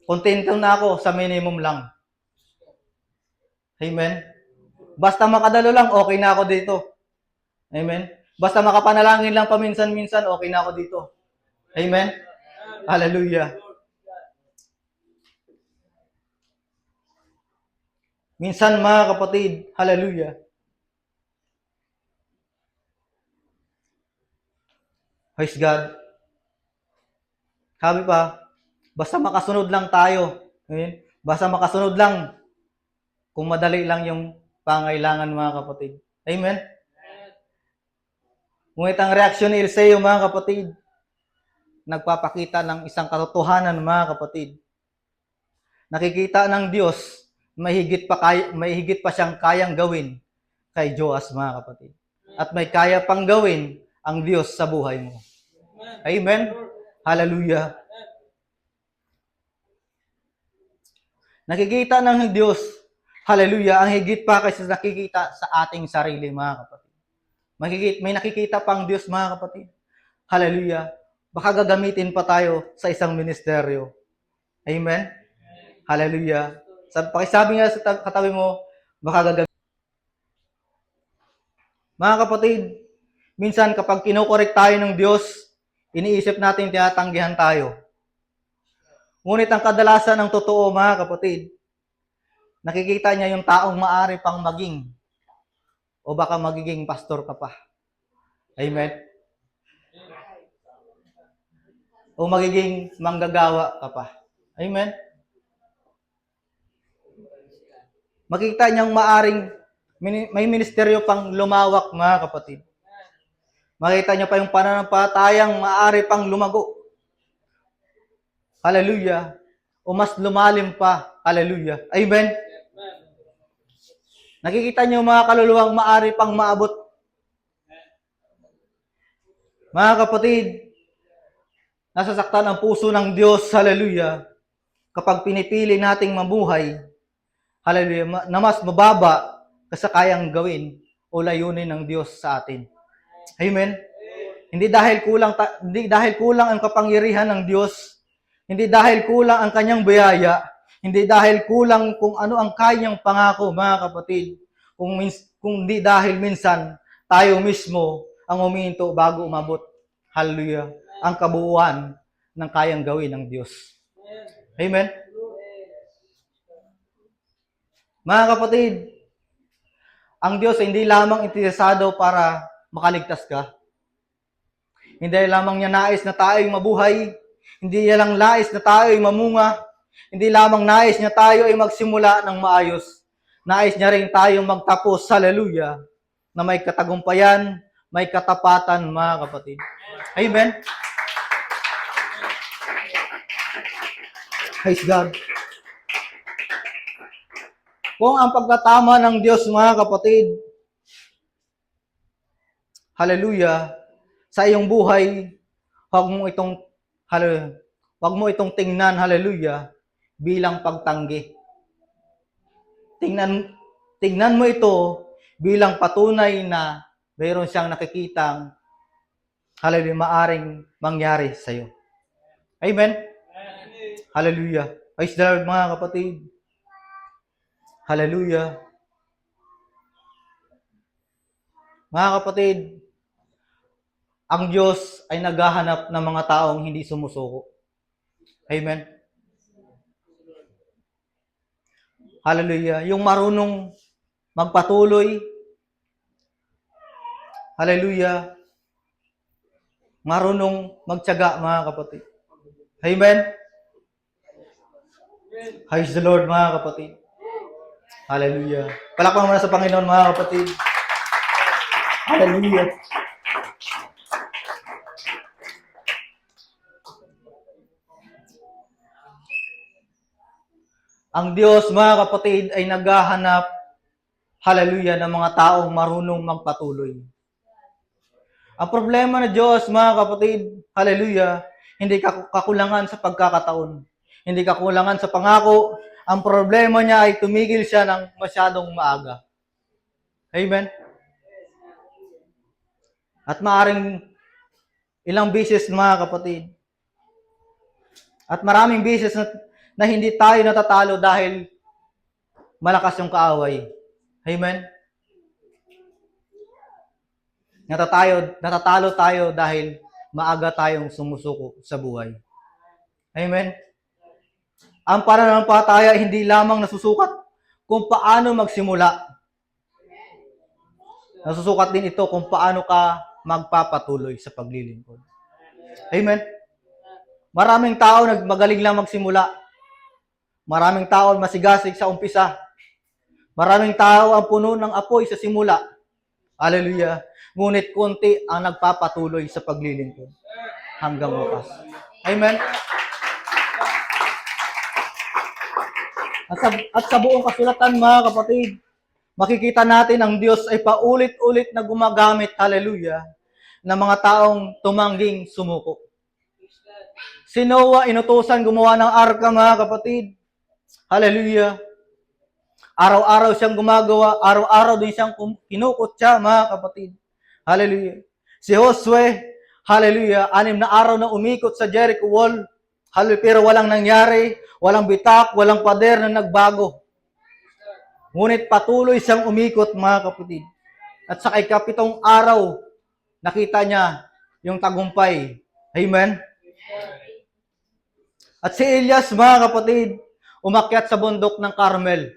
Kontento na ako sa minimum lang. Amen? Basta makadalo lang, okay na ako dito. Amen? Basta makapanalangin lang paminsan-minsan, okay na ako dito. Amen? Hallelujah. Minsan, mga kapatid, hallelujah, praise God. Sabi pa, basta makasunod lang tayo. Amen? Basta makasunod lang. Kung madali lang yung pangailangan, mga kapatid. Amen? Ngunit ang reaksyon ni Eliseo, mga kapatid, nagpapakita ng isang katotohanan, mga kapatid. Nakikita ng Diyos, may higit pa siyang kayang gawin kay Joas, mga kapatid. At may kaya pang gawin ang Diyos sa buhay mo. Amen? Hallelujah. Nakikita ng Diyos, hallelujah, ang higit pa kaysa nakikita sa ating sarili, mga kapatid. May nakikita pang Diyos, mga kapatid. Hallelujah. Baka gagamitin pa tayo sa isang ministeryo. Amen? Hallelujah. Pakisabi nga sa katabi mo, baka gagamitin. Mga kapatid, minsan kapag kinukorek tayo ng Diyos, iniisip natin tinatanggihan tayo. Ngunit ang kadalasan ng totoo, mga kapatid, nakikita niya yung taong maari pang maging o baka magiging pastor ka pa. Amen? O magiging manggagawa ka pa. Amen? Makikita niyang maaring may ministeryo pang lumawak, mga kapatid. Makita niya pa yung pananampalatayang maaari pang lumago. Hallelujah. O mas lumalim pa. Hallelujah. Amen? Nakikita niyo mga kaluluwang maaari pang maabot Mga kapatid, nasasaktan ang puso ng Diyos, hallelujah, kapag pinipili nating mabuhay, hallelujah, na mas mababa sa kayang gawin o layunin ng Diyos sa atin. Amen? Hindi dahil kulang ang kapangyarihan ng Diyos, hindi dahil kulang ang kanyang biyaya, hindi dahil kulang kung ano ang kanyang pangako, mga kapatid, kung hindi dahil minsan tayo mismo ang huminto bago umabot, hallelujah, ang kabuuan ng kayang gawin ng Diyos. Amen? Mga kapatid, ang Diyos ay hindi lamang interesado para makaligtas ka. Hindi lamang niya nais na tayo'y mabuhay. Hindi niya lang nais na tayo'y mamunga. Hindi lamang nais niya tayo ay magsimula ng maayos. Nais niya rin tayong magtapos, hallelujah, na may katagumpayan, may katapatan, mga kapatid. Amen? Praise God. Kung ang pagkatama ng Diyos, mga kapatid, hallelujah, sa iyong buhay, huwag mo itong tingnan, hallelujah, bilang pagtanggi. Tingnan mo ito bilang patunay na mayroon siyang nakikitang, hallelujah, maaring mangyari sa iyo. Amen? Hallelujah. Praise the Lord, mga kapatid. Hallelujah. Mga kapatid, ang Diyos ay naghahanap ng mga taong hindi sumusuko. Amen? Hallelujah. Yung marunong magpatuloy. Hallelujah. Marunong magtiyaga, mga kapatid. Amen? Praise the Lord, mga kapatid. Hallelujah. Palakpakan mo na sa Panginoon, mga kapatid. Hallelujah. Ang Diyos, mga kapatid, ay naghahanap, hallelujah, ng mga taong marunong magpatuloy. Ang problema ng Diyos, mga kapatid, hallelujah, hindi kakulangan sa pagkakataon. Hindi kakulangan sa pangako. Ang problema niya ay tumigil siya ng masyadong maaga. Amen? At maaring ilang beses, mga kapatid, at maraming beses na hindi tayo natatalo dahil malakas yung kaaway. Amen? Natatalo tayo dahil maaga tayong sumusuko sa buhay. Amen? Ang pananampalataya hindi lamang nasusukat kung paano magsimula. Nasusukat din ito kung paano ka magpapatuloy sa paglilingkod. Amen? Maraming tao magaling lang magsimula. Maraming tao masigasig sa umpisa. Maraming tao ang puno ng apoy sa simula. Hallelujah. Ngunit konti ang nagpapatuloy sa paglilingkod hanggang wakas. Amen? At sa buong kasulatan, mga kapatid, makikita natin ang Diyos ay paulit-ulit na gumagamit, hallelujah, ng mga taong tumangging sumuko. Si Noah, inutusan gumawa ng arka, mga kapatid. Hallelujah. Araw-araw siyang gumagawa, araw-araw din siyang kinukot siya, mga kapatid. Hallelujah. Si Josue, hallelujah, 6 na araw na umikot sa Jericho wall, hallelujah, pero walang nangyari, walang bitak, walang pader na nagbago. Ngunit patuloy siyang umikot, mga kapatid. At sa ika-7 araw, nakita niya yung tagumpay. Amen? At si Elias, mga kapatid, umakyat sa bundok ng Carmel.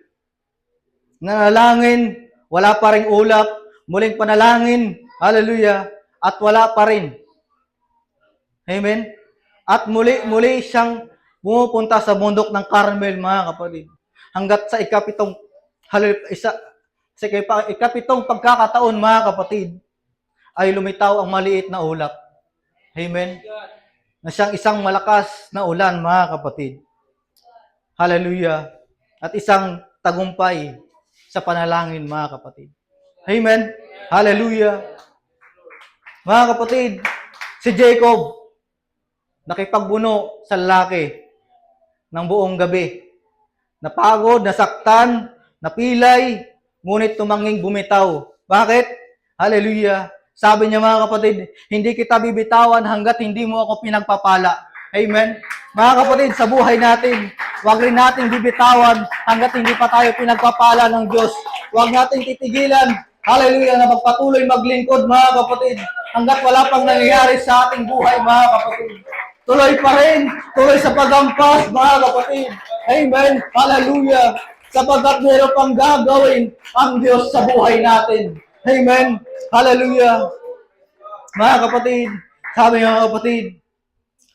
Nanalangin, wala pa ring ulap, muling panalangin, hallelujah, at wala pa rin. Amen? At muli siyang pumupunta sa bundok ng Carmel, mga kapatid. Hanggat sa ika-7 pagkakataon, mga kapatid, ay lumitaw ang maliit na ulap. Amen? Na siyang isang malakas na ulan, mga kapatid. Hallelujah. At isang tagumpay sa panalangin, mga kapatid. Amen? Hallelujah. Mga kapatid, Si Jacob, nakipagbuno sa lalaki ng buong gabi. Napagod, nasaktan, napilay, ngunit tumanging bumitaw. Bakit? Hallelujah. Sabi niya mga kapatid, hindi kita bibitawan hanggat hindi mo ako pinagpapala. Amen. Mga kapatid, sa buhay natin, huwag rin natin bibitawan hanggat hindi pa tayo pinagpapala ng Diyos. Huwag natin titigilan, hallelujah, na magpatuloy maglingkod mga kapatid, hanggat wala pang nangyayari sa ating buhay mga kapatid. Tuloy pa rin, tuloy sa pagampas mga kapatid. Amen. Hallelujah. Sapagkat meron pang gagawin ang Diyos sa buhay natin. Amen. Hallelujah. Mga kapatid, sabi mga kapatid,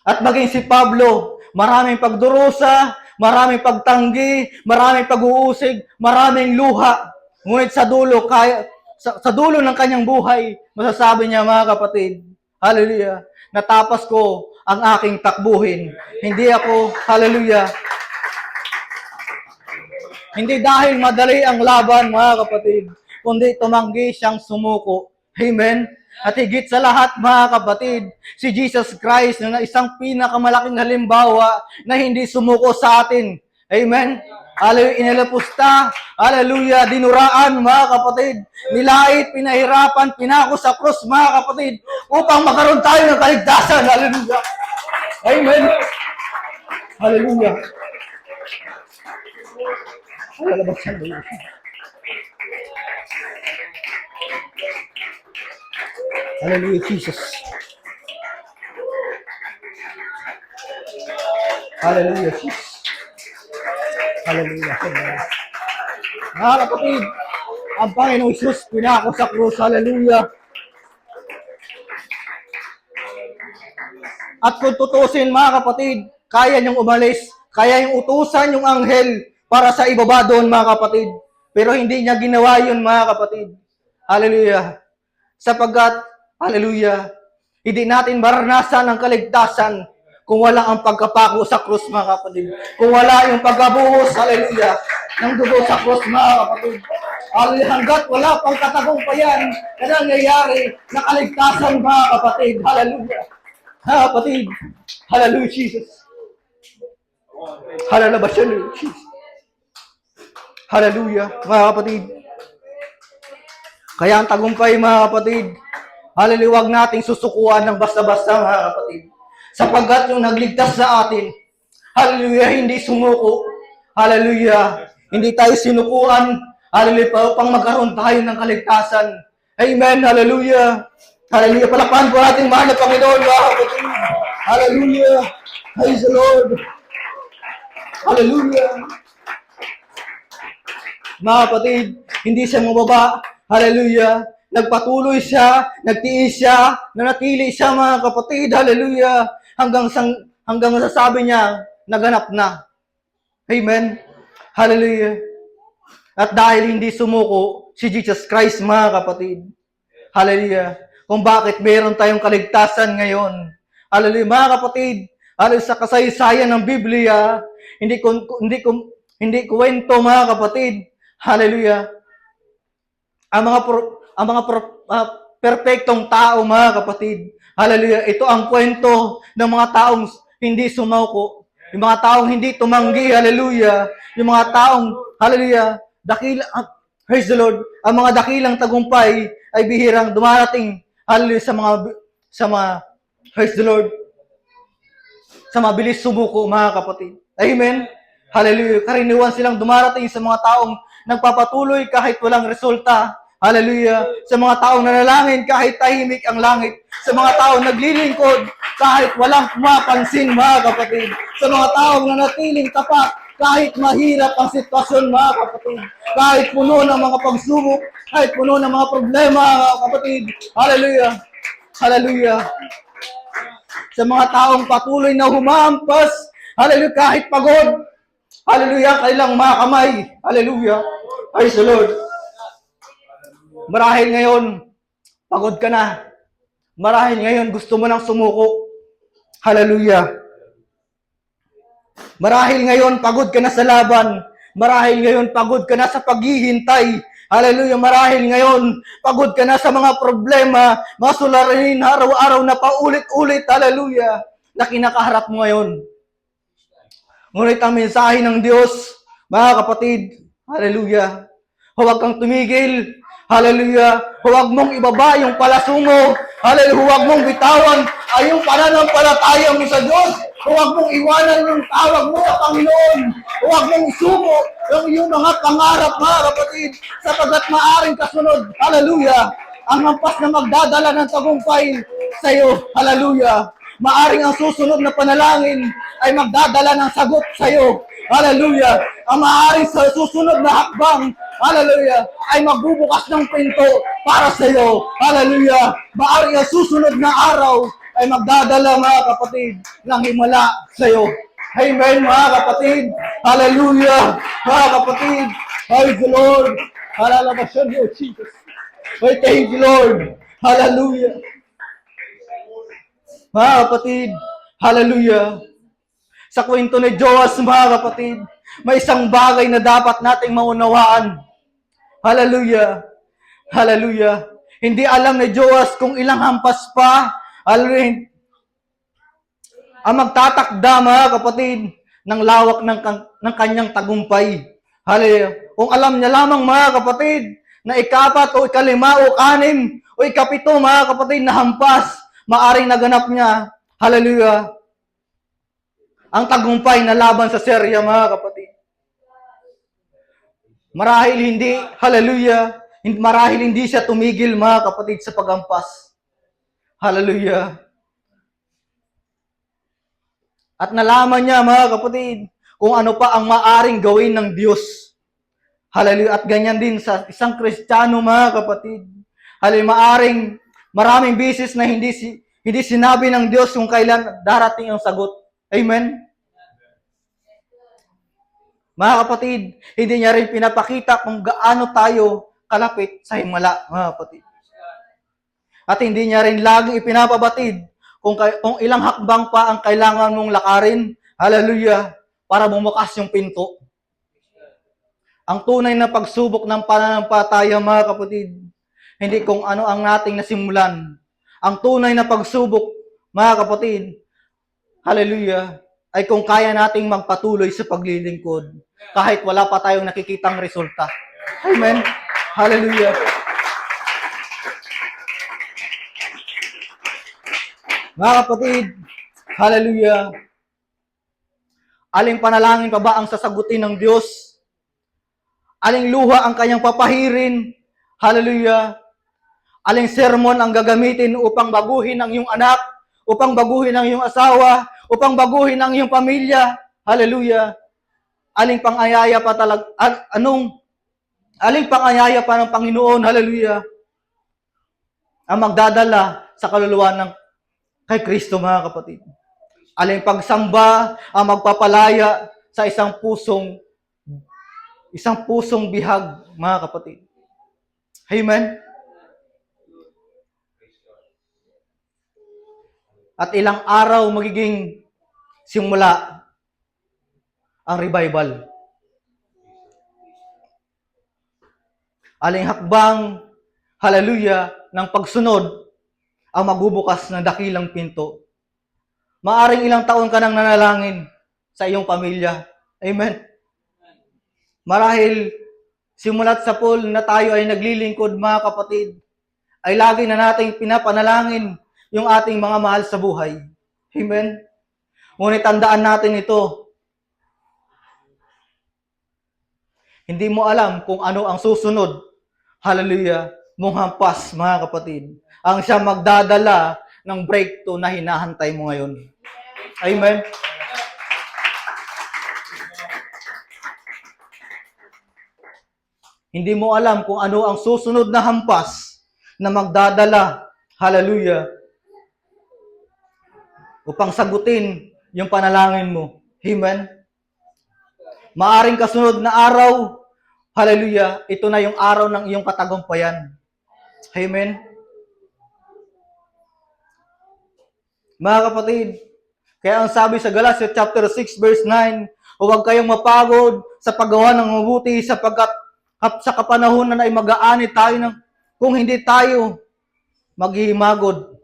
at maging si Pablo, maraming pagdurusa, maraming pagtanggi, maraming pag-uusig, maraming luha. Ngunit sa dulo, sa dulo ng kanyang buhay, masasabi niya mga kapatid, hallelujah, natapos ko ang aking takbuhin. Hindi ako, hallelujah, hindi dahil madali ang laban mga kapatid, kundi tumanggi siyang sumuko. Amen. At higit sa lahat mga kapatid, si Jesus Christ na isang pinakamalaking halimbawa na hindi sumuko sa atin. Amen. Hallelujah, inalapusta, hallelujah, dinuraan mga kapatid, nilait, pinahirapan, pinako sa krus mga kapatid, upang magkaroon tayo ng kaligtasan. Hallelujah. Amen. Hallelujah. Lalabas siya ba yun? Hallelujah, Jesus. Hallelujah, Jesus. Hallelujah. Mga kapatid, ang Panginoong Jesus pinako sa krus. Hallelujah. At kung tutusin mga kapatid, kaya niyong umalis, kaya niyong utusan yung anghel para sa ibaba doon mga kapatid. Pero hindi niya ginawa yun mga kapatid. Hallelujah. Sapagkat, hallelujah, hindi natin maranasan ang kaligtasan kung wala ang pagkapako sa krus mga kapatid. Kung wala yung pagkabuhos, hallelujah, ng dugo sa krus mga kapatid. Hanggat wala pang katagumpayan na nangyayari na kaligtasan mga kapatid. Hallelujah. Ha, kapatid. Hallelujah, Jesus. Hallelujah, Jesus. Hallelujah, mga kapatid. Kaya ang tagumpay, mga kapatid, hallelujah, huwag nating susukuan ng basta-basta, mga kapatid. Sapagkat yung nagligtas sa atin, hallelujah, hindi sumuko. Hallelujah, hindi tayo sinukuan. Hallelujah, upang magkaroon tayo ng kaligtasan. Amen, hallelujah. Hallelujah, palakpakan po natin mahal na Panginoon, mga kapatid. Hallelujah, praise the Lord. Hallelujah. Mga kapatid, hindi siya mababa. Hallelujah. Nagpatuloy siya, nagtiis siya, nanatili siya mga kapatid. Hallelujah. Hanggang masasabi niya, naganap na. Amen. Hallelujah. At dahil hindi sumuko si Jesus Christ mga kapatid. Hallelujah. Kung bakit meron tayong kaligtasan ngayon. Hallelujah. Mga kapatid, hallelujah, sa kasaysayan ng Biblia, hindi kwento mga kapatid. Hallelujah. Ang mga perpektong tao mga kapatid. Hallelujah. Ito ang kwento ng mga taong hindi sumuko. Yung mga taong hindi tumanggi. Hallelujah. Yung mga taong, hallelujah, praise the Lord. Ang mga dakilang tagumpay ay bihirang dumarating. Hallelujah, sa mga praise the Lord, sa mabilis sumuko mga kapatid. Amen. Hallelujah. Karaniwan silang dumarating sa mga taong nagpapatuloy kahit walang resulta. Hallelujah. Sa mga taong nanalangin kahit tahimik ang langit. Sa mga taong naglilingkod kahit walang pumapansin mga kapatid. Sa mga taong nanatiling tapat kahit mahirap ang sitwasyon mga kapatid. Kahit puno ng mga pagsubok, kahit puno ng mga problema mga kapatid. Hallelujah. Hallelujah. Sa mga taong patuloy na humampas, hallelujah, kahit pagod, hallelujah, kailang mga kamay, hallelujah, praise the Lord. Marahil ngayon, pagod ka na. Marahil ngayon, gusto mo nang sumuko. Hallelujah. Marahil ngayon, pagod ka na sa laban. Marahil ngayon, pagod ka na sa paghihintay. Hallelujah, marahil ngayon, pagod ka na sa mga problema, mga suliranin araw-araw na paulit-ulit, hallelujah, na kinakaharap mo ngayon. Ngunit ang mensahe ng Diyos, mga kapatid, hallelujah, huwag kang tumigil, hallelujah, huwag mong ibaba yung palasungo, hallelujah, huwag mong bitawan ay yung pananampalataya mo sa Diyos, huwag mong iwanan yung tawag mo sa Panginoon, huwag mong isuko yung iyong mga pangarap, mga kapatid, sapagkat maaring kasunod, hallelujah, ang hampas na magdadala ng tagumpay sa iyo, hallelujah. Maaring ang susunod na panalangin ay magdadala ng sagot sa iyo. Hallelujah. Ang maaring sa susunod na hakbang, hallelujah, ay magbubukas ng pinto para sa iyo. Hallelujah. Maaring ang susunod na araw ay magdadala, mga kapatid, ng himala sa iyo. Amen, mga kapatid. Hallelujah. Mga kapatid. Praise the Lord. Hallelujah, Jesus. Thank you, Lord. Hallelujah. Mga kapatid, hallelujah. Sa kwento ni Joas, mga kapatid, may isang bagay na dapat nating maunawaan. Hallelujah. Hallelujah. Hindi alam ni Joas kung ilang hampas pa, hallelujah, ang magtatakda, mga kapatid, ng lawak ng kanyang tagumpay. Hallelujah. Kung alam niya lamang, mga kapatid, na ikapat o ikalima o kanim o ikapito, mga kapatid, na hampas, maaring naganap niya, hallelujah, ang tagumpay na laban sa Syria, mga kapatid. Marahil hindi, hallelujah, marahil hindi siya tumigil, mga kapatid, sa paghampas. Hallelujah. At nalaman niya, mga kapatid, kung ano pa ang maaring gawin ng Diyos. Hallelujah. At ganyan din sa isang Kristiyano, mga kapatid. Hallelujah, maraming bisis na hindi sinabi ng Diyos kung kailan darating ang sagot. Amen? Mga kapatid, hindi niya rin pinapakita kung gaano tayo kalapit sa himala, mga kapatid. At hindi niya rin laging ipinapabatid kung ilang hakbang pa ang kailangan mong lakarin, hallelujah, para bumukas yung pinto. Ang tunay na pagsubok ng pananampalataya, mga kapatid, hindi kung ano ang nating nasimulan. Ang tunay na pagsubok, mga kapatid, hallelujah, ay kung kaya nating magpatuloy sa paglilingkod kahit wala pa tayong nakikitang resulta. Amen. Hallelujah. Mga kapatid, hallelujah. Aling panalangin pa ba ang sasagutin ng Diyos? Aling luha ang kanyang papahirin? Hallelujah. Aling sermon ang gagamitin upang baguhin ang iyong anak, upang baguhin ang iyong asawa, upang baguhin ang iyong pamilya? Hallelujah. Aling pangayaya pa talaga, aling pangayaya pa ng Panginoon? Hallelujah. Ang magdadala sa kaluluwa ng kay Kristo, mga kapatid. Aling pagsamba ang magpapalaya sa isang pusong bihag, mga kapatid. Amen? At ilang araw magiging simula ang revival. Aling hakbang, hallelujah, ng pagsunod ang magbubukas ng dakilang pinto. Maaring ilang taon ka nang nanalangin sa iyong pamilya. Amen. Marahil simulat sa pool na tayo ay naglilingkod, mga kapatid, ay lagi na nating pinapanalangin yung ating mga mahal sa buhay. Amen. Ngunit tandaan natin ito. Hindi mo alam kung ano ang susunod. Hallelujah. Mong hampas, mga kapatid. Ang siya magdadala ng breakthrough na hinahantay mo ngayon. Amen. Hindi mo alam kung ano ang susunod na hampas na magdadala, hallelujah, upang sagutin yung panalangin mo. Amen. Maaring kasunod na araw, hallelujah, ito na yung araw ng iyong katagumpayan. Amen. Mga kapatid, kaya ang sabi sa Galatia chapter 6 verse 9, huwag kayong mapagod sa paggawa ng mabuti sapagkat, Sa kapanahunan ay mag-aani tayo kung hindi tayo maghihimagod.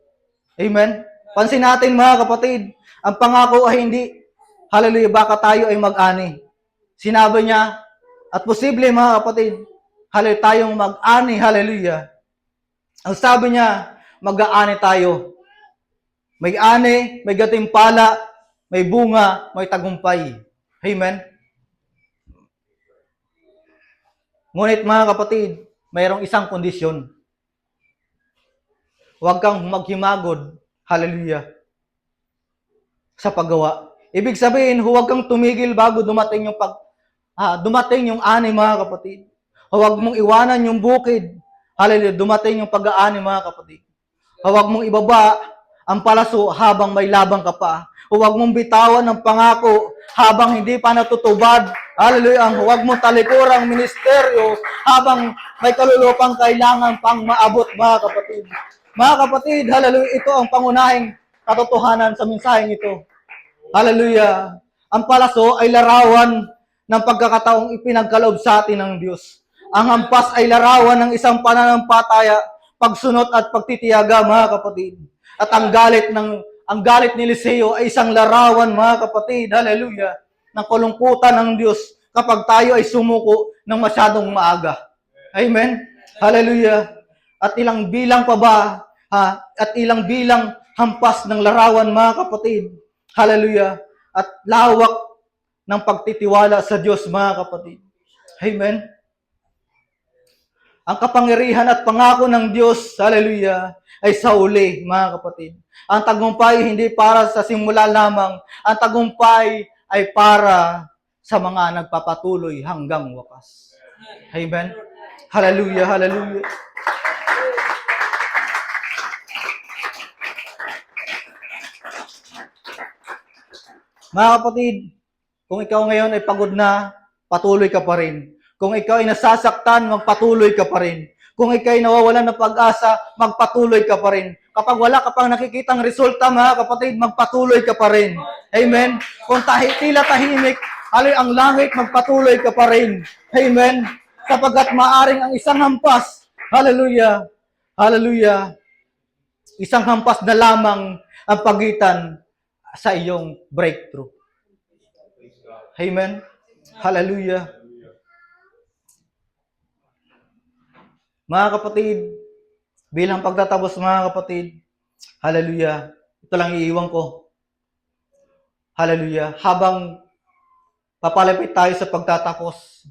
Amen? Pansin natin mga kapatid, ang pangako ay hindi, hallelujah, baka tayo ay mag-ani. Sinabi niya, at posible mga kapatid, hallelujah, tayong mag-ani, hallelujah. Ang sabi niya, mag-aani tayo. May ani, may gatimpala, may bunga, may tagumpay. Amen? Ngunit mga kapatid, mayroong isang kondisyon. Huwag kang maghimagod, hallelujah, sa paggawa. Ibig sabihin, huwag kang tumigil bago dumating yung ani mga kapatid. Huwag mong iwanan yung bukid, hallelujah, dumating yung pag-aani mga kapatid. Huwag mong ibaba ang palaso habang may labang ka pa. Huwag mong bitawan ang pangako habang hindi pa natutubad. Hallelujah. Huwag mong talikuran ang ministeryo habang may kalulupang kailangan pang maabot, mga kapatid. Mga kapatid, hallelujah, ito ang pangunahing katotohanan sa mensaheng ito. Hallelujah. Ang palaso ay larawan ng pagkakataong ipinagkaloob sa atin ng Diyos. Ang hampas ay larawan ng isang pananampalataya, pagsunod at pagtitiyaga, mga kapatid. At ang galit ni Eliseo ay isang larawan, mga kapatid, hallelujah, ng kalungkutan ng Diyos kapag tayo ay sumuko ng masyadong maaga. Amen? Hallelujah. At ilang bilang pa ba, at ilang bilang hampas ng larawan, mga kapatid, hallelujah, at lawak ng pagtitiwala sa Diyos, mga kapatid. Amen? Ang kapangyarihan at pangako ng Diyos, hallelujah, ay sa uli, mga kapatid. Ang tagumpay hindi para sa simula lamang. Ang tagumpay ay para sa mga nagpapatuloy hanggang wakas. Amen? Hallelujah, hallelujah. Mga kapatid, kung ikaw ngayon ay pagod na, patuloy ka pa rin. Kung ikaw ay nasasaktan, magpatuloy ka pa rin. Kung ikaw ay nawawalan ng pag-asa, magpatuloy ka pa rin. Kapag wala ka pang nakikitang resulta, mga kapatid, magpatuloy ka pa rin. Amen? Kung tila tahimik, ang langit, magpatuloy ka pa rin. Amen? Sapagkat maaring ang isang hampas, hallelujah, hallelujah, isang hampas na lamang ang pagitan sa iyong breakthrough. Amen? Hallelujah. Mga kapatid, bilang pagtatapos, mga kapatid, hallelujah, ito lang iiwan ko. Hallelujah. Habang papalapit tayo sa pagtatapos,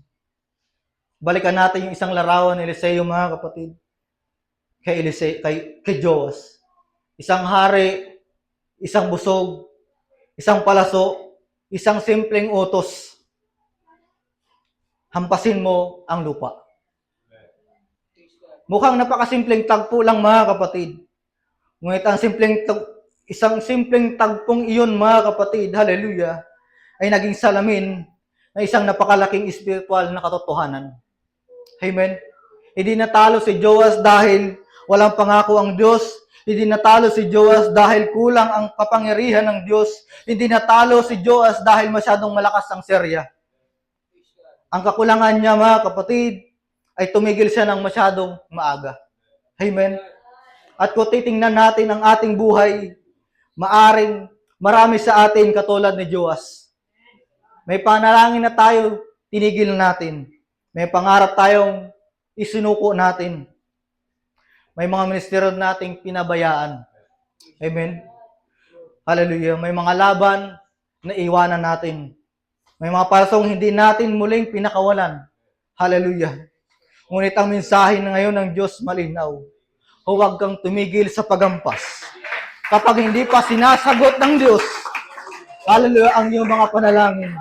balikan natin yung isang larawan ni Eliseo, mga kapatid, kay Joas. Isang hari, isang busog, isang palaso, isang simpleng utos. Hampasin mo ang lupa. Mukhang napakasimpleng tagpo lang, mga kapatid. Ngunit ang isang simpleng tagpong iyon, mga kapatid, hallelujah, ay naging salamin na isang napakalaking espiritual na katotohanan. Amen? Hindi natalo si Joas dahil walang pangako ang Diyos. Hindi natalo si Joas dahil kulang ang kapangyarihan ng Diyos. Hindi natalo si Joas dahil masyadong malakas ang serya. Ang kakulangan niya, mga kapatid, ay tumigil siya ng masyadong maaga. Amen? At kung titingnan natin ang ating buhay, maaring marami sa atin katulad ni Joas. May panalangin na tayo, tinigil natin. May pangarap tayong isinuko natin. May mga ministeryo nating pinabayaan. Amen? Hallelujah. May mga laban na iwanan natin. May mga palasong hindi natin muling pinakawalan. Hallelujah. Ngunit ang mensahe na ngayon ng Diyos malinaw. Huwag kang tumigil sa pagampas. Kapag hindi pa sinasagot ng Diyos, hallelujah, ang iyong mga panalangin.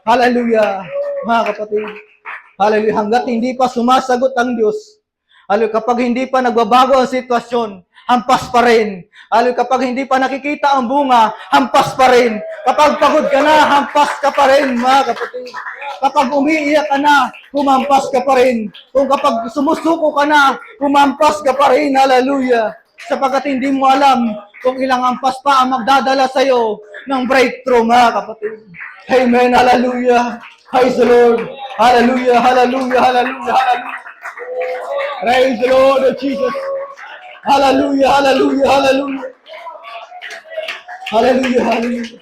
Hallelujah, mga kapatid. Hallelujah, hanggat hindi pa sumasagot ang Diyos. Hallelujah, kapag hindi pa nagbabago ang sitwasyon, hampas pa rin. Hallelujah, kapag hindi pa nakikita ang bunga, hampas pa rin. Kapag pagod ka na, hampas ka pa rin, mga kapatid. Kapag umiiyak ka na, humampas ka pa rin. Kung kapag sumusuko ka na, humampas ka pa rin. Hallelujah. Sapagkat hindi mo alam kung ilang hampas pa ang magdadala sa'yo ng breakthrough, mga kapatid. Amen. Hallelujah. Praise the Lord. Hallelujah, hallelujah, hallelujah, hallelujah. Praise the Lord of Jesus. Hallelujah, hallelujah, hallelujah. Hallelujah, hallelujah.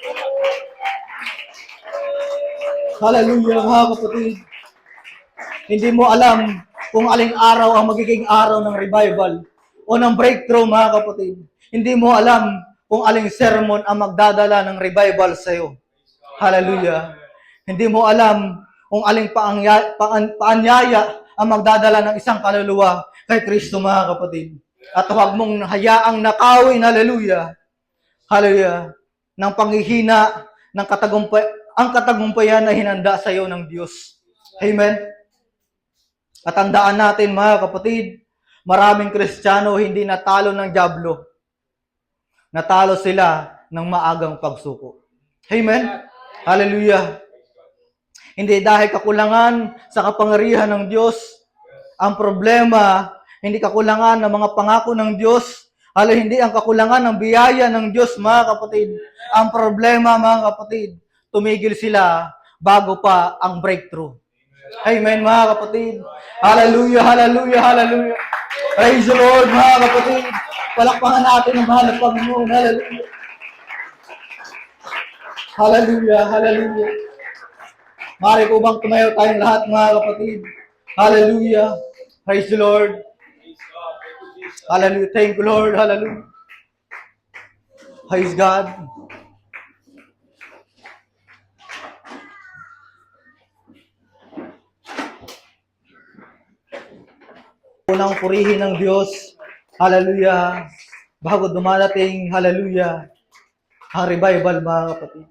Hallelujah, mga kapatid. Hindi mo alam kung aling araw ang magiging araw ng revival o ng breakthrough, mga kapatid. Hindi mo alam kung aling sermon ang magdadala ng revival sa iyo. Hallelujah. Hindi mo alam kung aling paanyaya ang magdadala ng isang kaluluwa kay Kristo, mga kapatid. At huwag mong hayaang nakawin, hallelujah, hallelujah, ng panghihina, ng ang katagumpayan na hinanda sa iyo ng Diyos. Amen. At tandaan natin, mga kapatid, maraming Kristiyano hindi natalo ng dyablo. Natalo sila ng maagang pagsuko. Amen. Hallelujah. Hindi dahil kakulangan sa kapangyarihan ng Diyos. Ang problema, hindi kakulangan ng mga pangako ng Diyos. Hindi ang kakulangan ng biyaya ng Diyos, mga kapatid. Ang problema, mga kapatid, tumigil sila bago pa ang breakthrough. Amen, mga kapatid. Hallelujah, hallelujah, hallelujah. Praise the Lord, mga kapatid. Palakpakan natin ang mahal na Panginoon. Hallelujah. Hallelujah, hallelujah. Maaari po bang tumayo tayong lahat, mga kapatid? Hallelujah. Praise the Lord. Hallelujah. Thank you, Lord. Hallelujah. Praise God. Unang purihin ng Diyos. Hallelujah. Bago dumarating, hallelujah, ang revival, mga kapatid.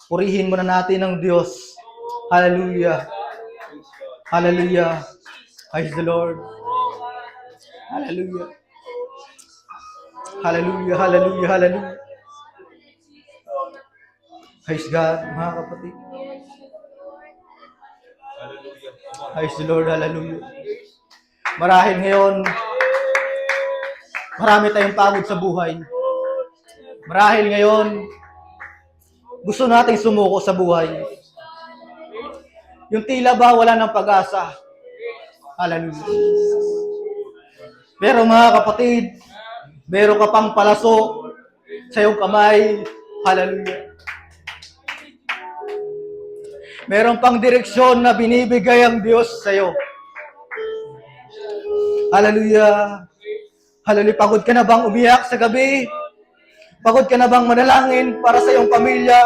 Purihin muna natin ng Diyos. Hallelujah. Hallelujah. Praise the Lord. Hallelujah. Hallelujah, hallelujah, hallelujah. Praise God, mga kapatid. Praise the Lord, hallelujah. Marahil ngayon, marami tayong pagod sa buhay. Marahil ngayon, gusto nating sumuko sa buhay. Yung tila ba wala ng pag-asa. Hallelujah. Pero mga kapatid, meron ka pang palaso sa iyong kamay. Hallelujah. Meron pang direksyon na binibigay ang Diyos sa iyo. Hallelujah. Hallelujah. Pagod ka na bang umiyak sa gabi? Pagod ka na bang manalangin para sa iyong pamilya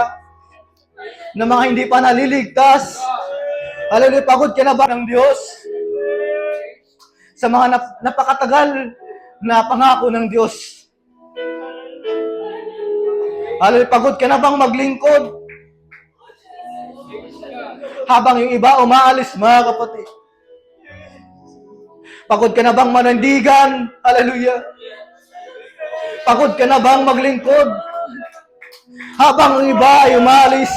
na mga hindi pa naliligtas? Hallelujah. Pagod ka na ba ng Diyos sa mga napakatagal na pangako ng Diyos? Hallelujah. Pagod ka na bang maglingkod habang yung iba umaalis, mga kapatid? Pagod ka na bang manandigan? Hallelujah. Pagod ka na bang maglingkod habang ang iba ay umalis?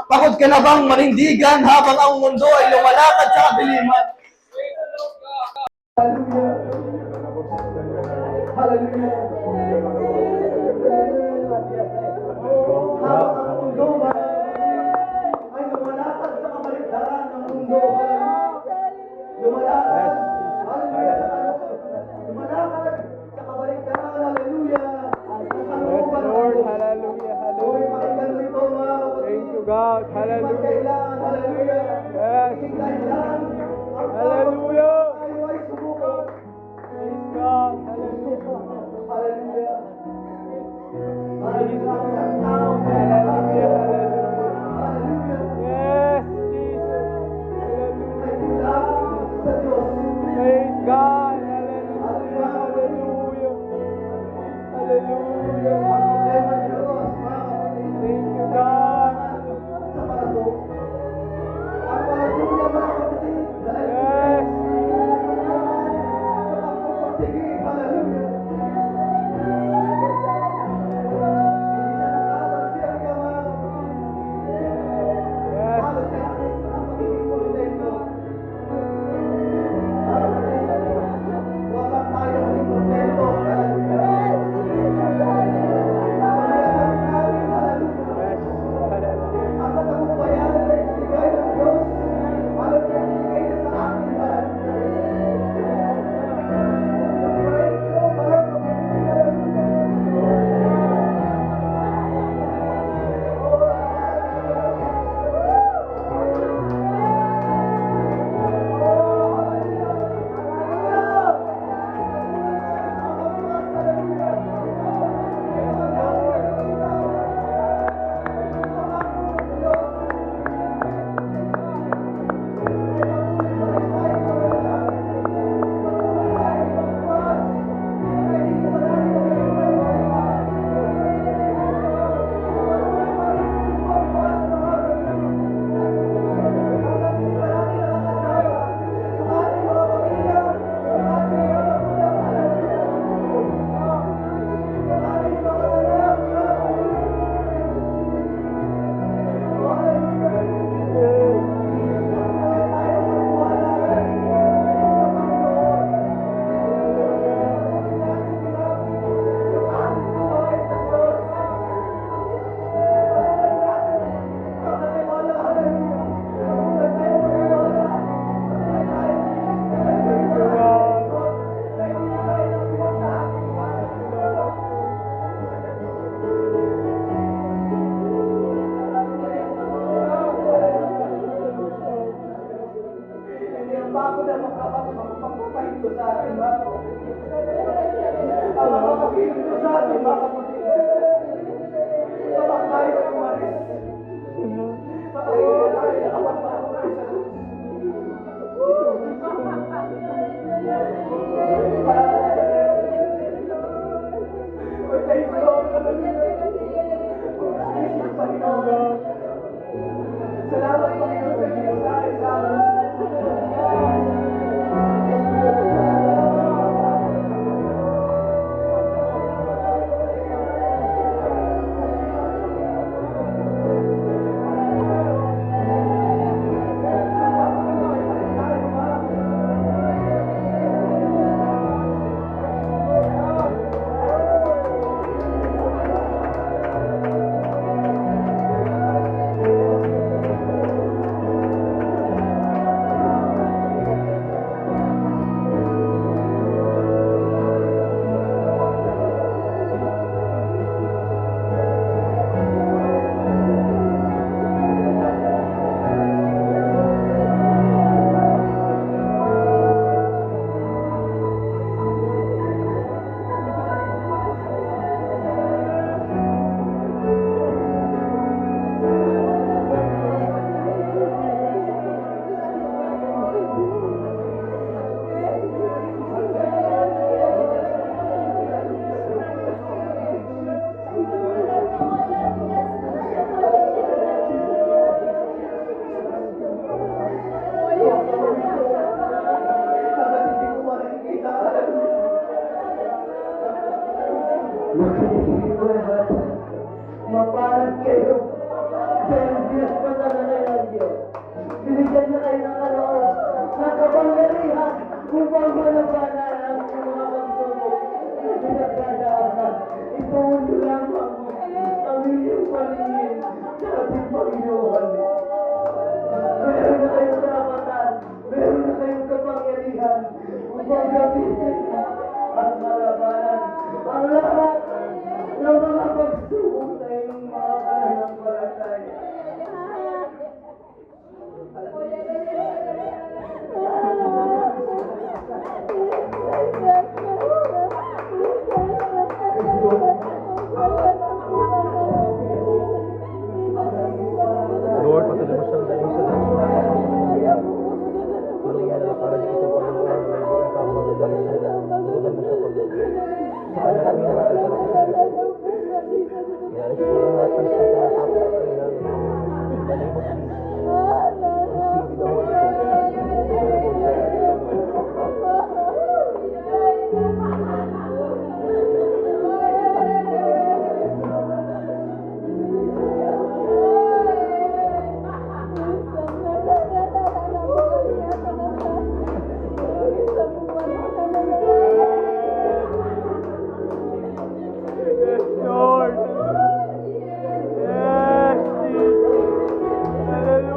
Pagod ka na bang manindigan habang ang mundo ay lumalakad sa kadiliman? Hallelujah. Hallelujah. Habang ang mundo ay lumalakad sa kabaligtaran ng mundo. Lumalakad. Hallelujah. Lumalakad sa kabaligtaran. Hallelujah. Yes, Lord. Hallelujah. Hallelujah. Thank you, God. Hallelujah. Hallelujah. Yes. Hallelujah. Tayo ay sumuko. Praise God. Hallelujah. Hallelujah. Salamat Panginoon sa ginagawa sa amin. Maparan kayo. Pero Diyos pa talaga ng Diyos. Binigyan na kayo ng kaloob, ng kapangyarihan upang malabanan ang mga pagsubok na pinagdadaanan. Ituon niyo lamang ang inyong paningin sa ating Panginoon. Meron na kayong karapatan, meron na kayong kapangyarihan upang gamitin ang malabanan. Ang lahat ng mga pagsubok na inyong mga pananampalataya. Lord, patuloy mo siyang dahil sa Diyos. Tulungan mo na para dito Panginoon na may buong kapagdadala sa tulungan mo sa pagdadala. Sa kanya kami na natin sa Yes, po ang lahat ng sa kapatid ng in the name of Jesus. Receive the Holy Lord. Yes, Jesus. Hallelujah.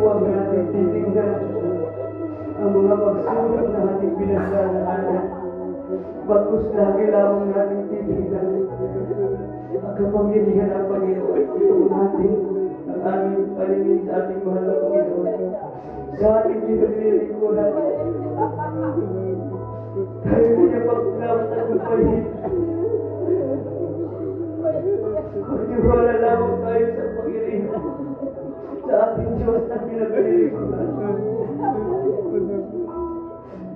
huwag natin titignan ang mga pagsulong na ating pinagdadaanan. Bagkus lagi lamang natin titignan ang kapangyarihan ng Panginoon. Ito natin ang aming paningin sa ating mahal na Panginoon. Sa ating pinagdilingkuran. Tayo niya paglamat at magpahin. Magtiwala lamang tayo sa Panginoon. Sa ating Diyos na pinagdilingkuran.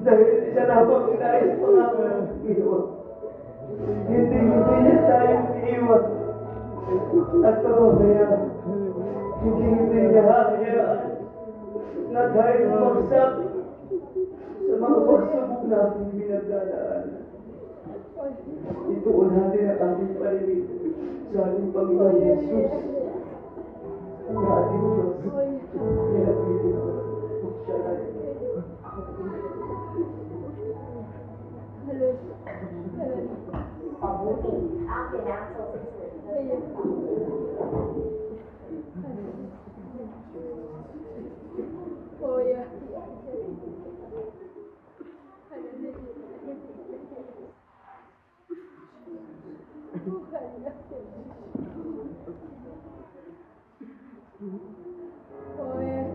Dahil siya lamang inayos pangako ng Panginoon. Hindi niya tayo iiwan at pababayaan. Hindi niya hayaan na tayo bumagsak sa mga pagsubok natin pinagdadaan. Ituon natin ang ating paningin sa ating Panginoon Jesus na ating Diyos. Pinapitin ko siya natin. Pabuti ang financial situation. Oh yeah. Oh yeah.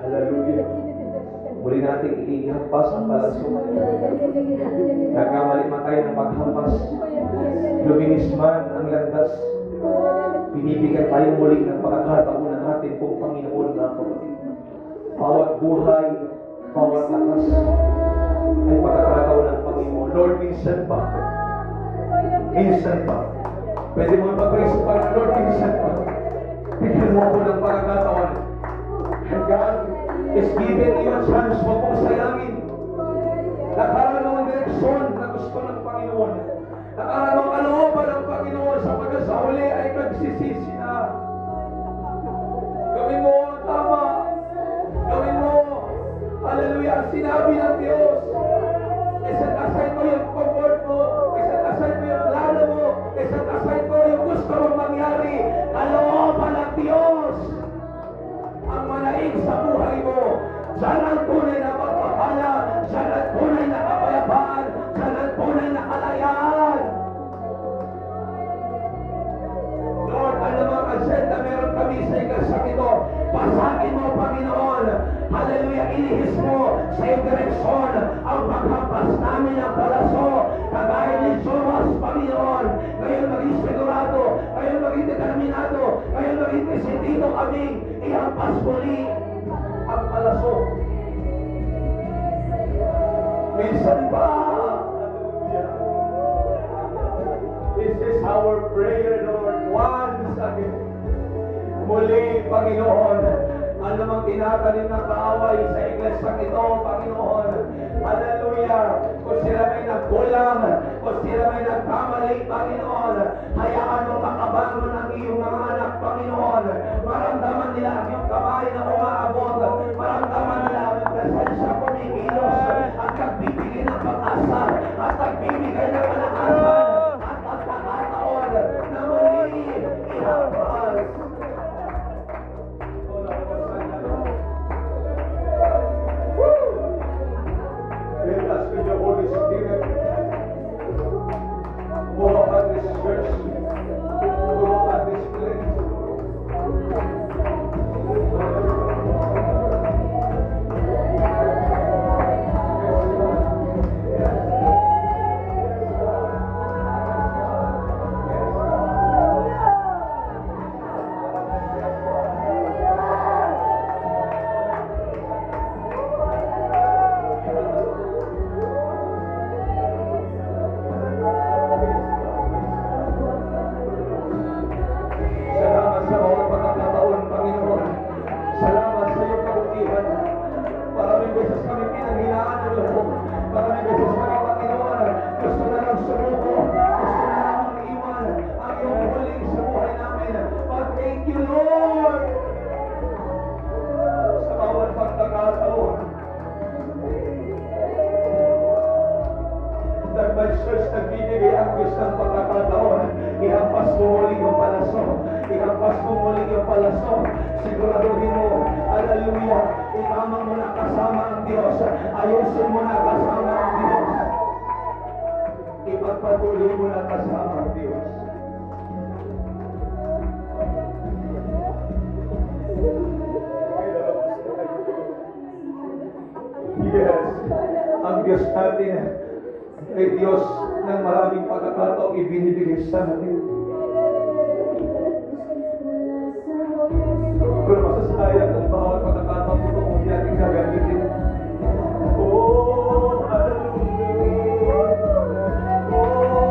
Hallelujah. Muli nating ihampas ang palaso. Nagkamali man tayo ng paghampas. Luminis man ang landas. Binibigyan tayo muli ng pagkakataon ng ating pong Panginoon na kapatid. Bawat buhay, bawat lakas ay pagkakataon ng Panginoon. Lord, minsan pa. Minsan pa. Pwede mo mag-pray sa Panginoon, Lord, minsan pa. Bigyan mo ako ng pagkakataon. And God is giving you a chance. Huwag mong sayangin. Nakaroon ng direksyon na gusto ng Panginoon. Nakaroon ng kalooban ng Panginoon sa sa huli ay nagsisisi na. Gawin mo ang tama. Gawin mo. Hallelujah. Ang sinabi ng Diyos. Isa't aside mo yung comfort mo. Isa't aside mo yung plano mo. Isa't aside mo yung gusto mong mangyari. Kalooban ng Diyos ang manaig sa buhay mo. Diyan ang tunay na pagpapala. Diyan ang tunay na kapayapaan. Diyan ang tunay na kalayaan. Lord, ano mga agenda meron kami sa igasang ito? Pasagin mo, Panginoon. Hallelujah, ilihis mo sa iyong direksyon ang paghampas namin ng palaso. Kagaya ni Joas, Panginoon. Ngayon maging sigurado, ngayon maging determinado, ngayon maging desidido kaming ihampas muli ang palaso. Minsan pa, hallelujah. This is our prayer, Lord, once again. Muli, Panginoon, ano mang tinatanim ng kaaway sa iglesang ito, Panginoon. Hallelujah. Kung sila may nagkulang, kung sila may nagkamali, Panginoon, hayaan mo makabangon ang iyong mga anak, Panginoon. Maramdaman nila ang iyong kamay na umaabot. Maramdaman nila ang presensya kumikilos at nagbibigay ng pag-asa at nagbibigay ng kalakasan at pagkakataon na muli ihampas. Fill us with your Holy Spirit. Move upon this church. Move upon this place. Ayusin mo na kasama ang Diyos. Ipagpatuloy mo na kasama ang Diyos. Yes, ang Diyos natin ay Diyos ng maraming pagkakataong ibinibigay sa atin. Pero masasayang ang bawat pagkakataong ito kung hindi natin gagamitin. Oh, hallelujah. Oh,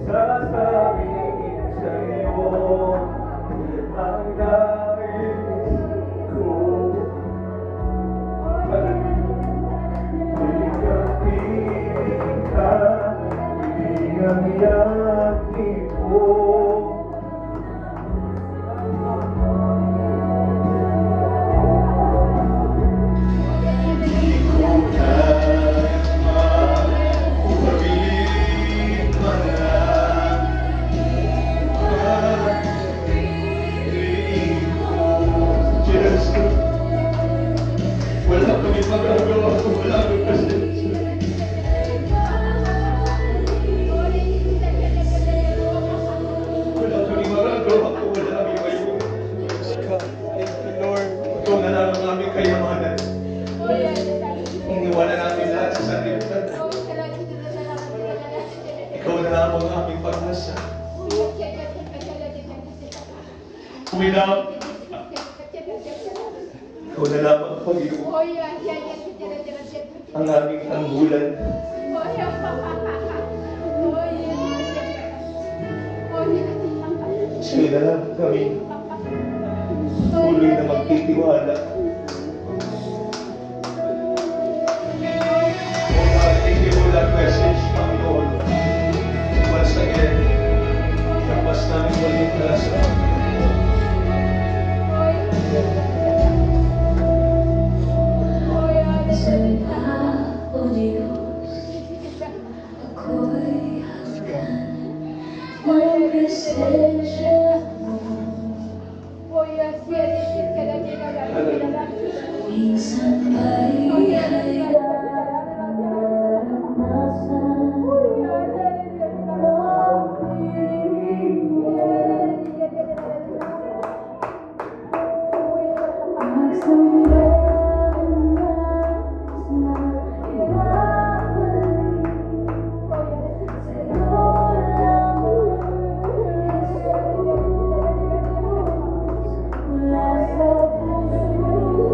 sasabihin sa iyo ang nais ko. Ikapin ka, iyang-yakin ko. Wala kami magagawa kung wala kami presensya. Wala kami magagawa kung wala kami kayo. Thank you, Lord. Ikaw na lang ang aming kayamanan. Iniwanan namin lahat sa sanlibutan. Ikaw na lang ang aming pag-asa. Uminap. Ikaw na lang ang Panginoon. Ang aming tanggulan. Sa'yo na lang kami tuloy na magtitiwala. Oh God, thank you for that message, Panginoon. Once again, tapos namin ulit na sa O Diyos, ako'y hagdan ng presensya mo. Minsan ba'y hayaan naranasan magsamba ang nais na ibabalik sa'yo lamang, Jesus. Mula sa puso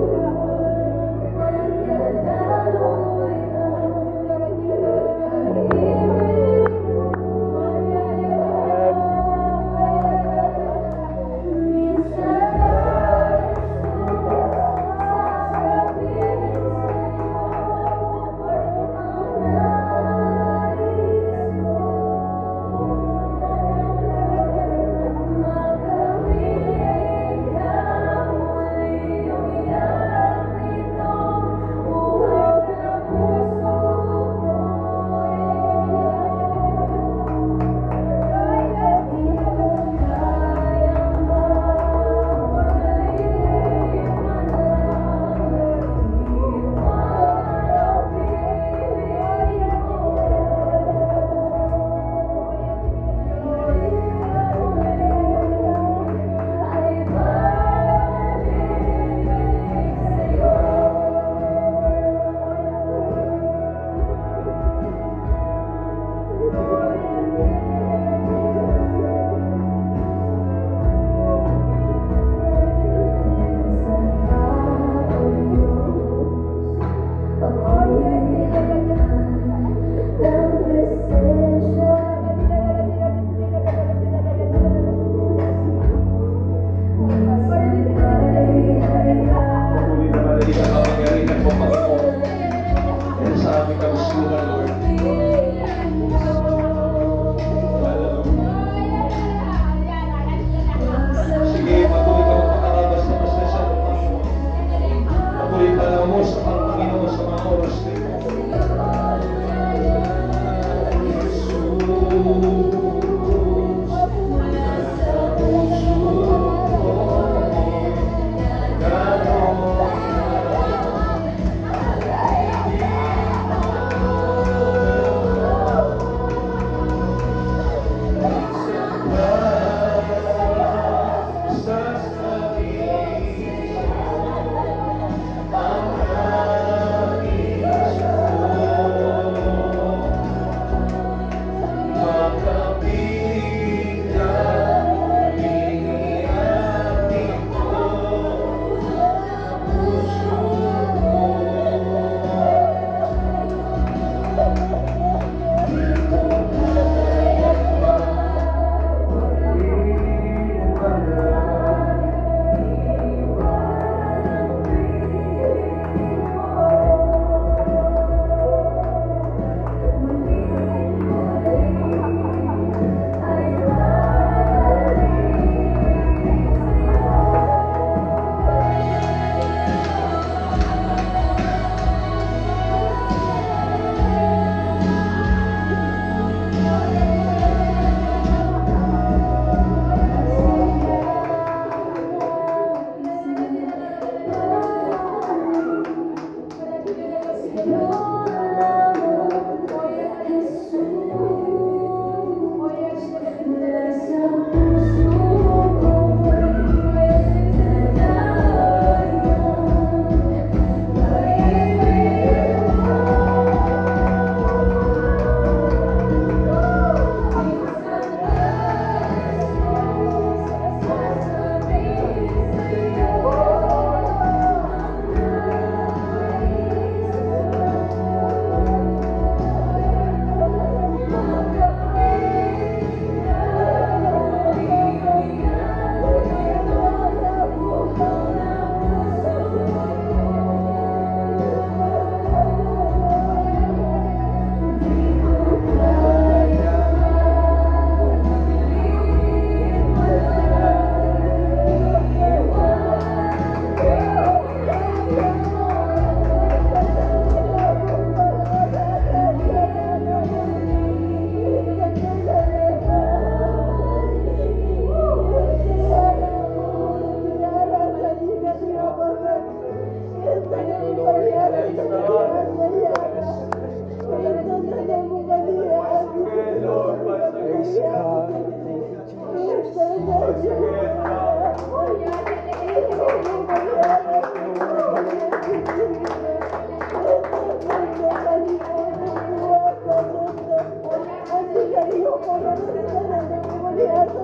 Kuya,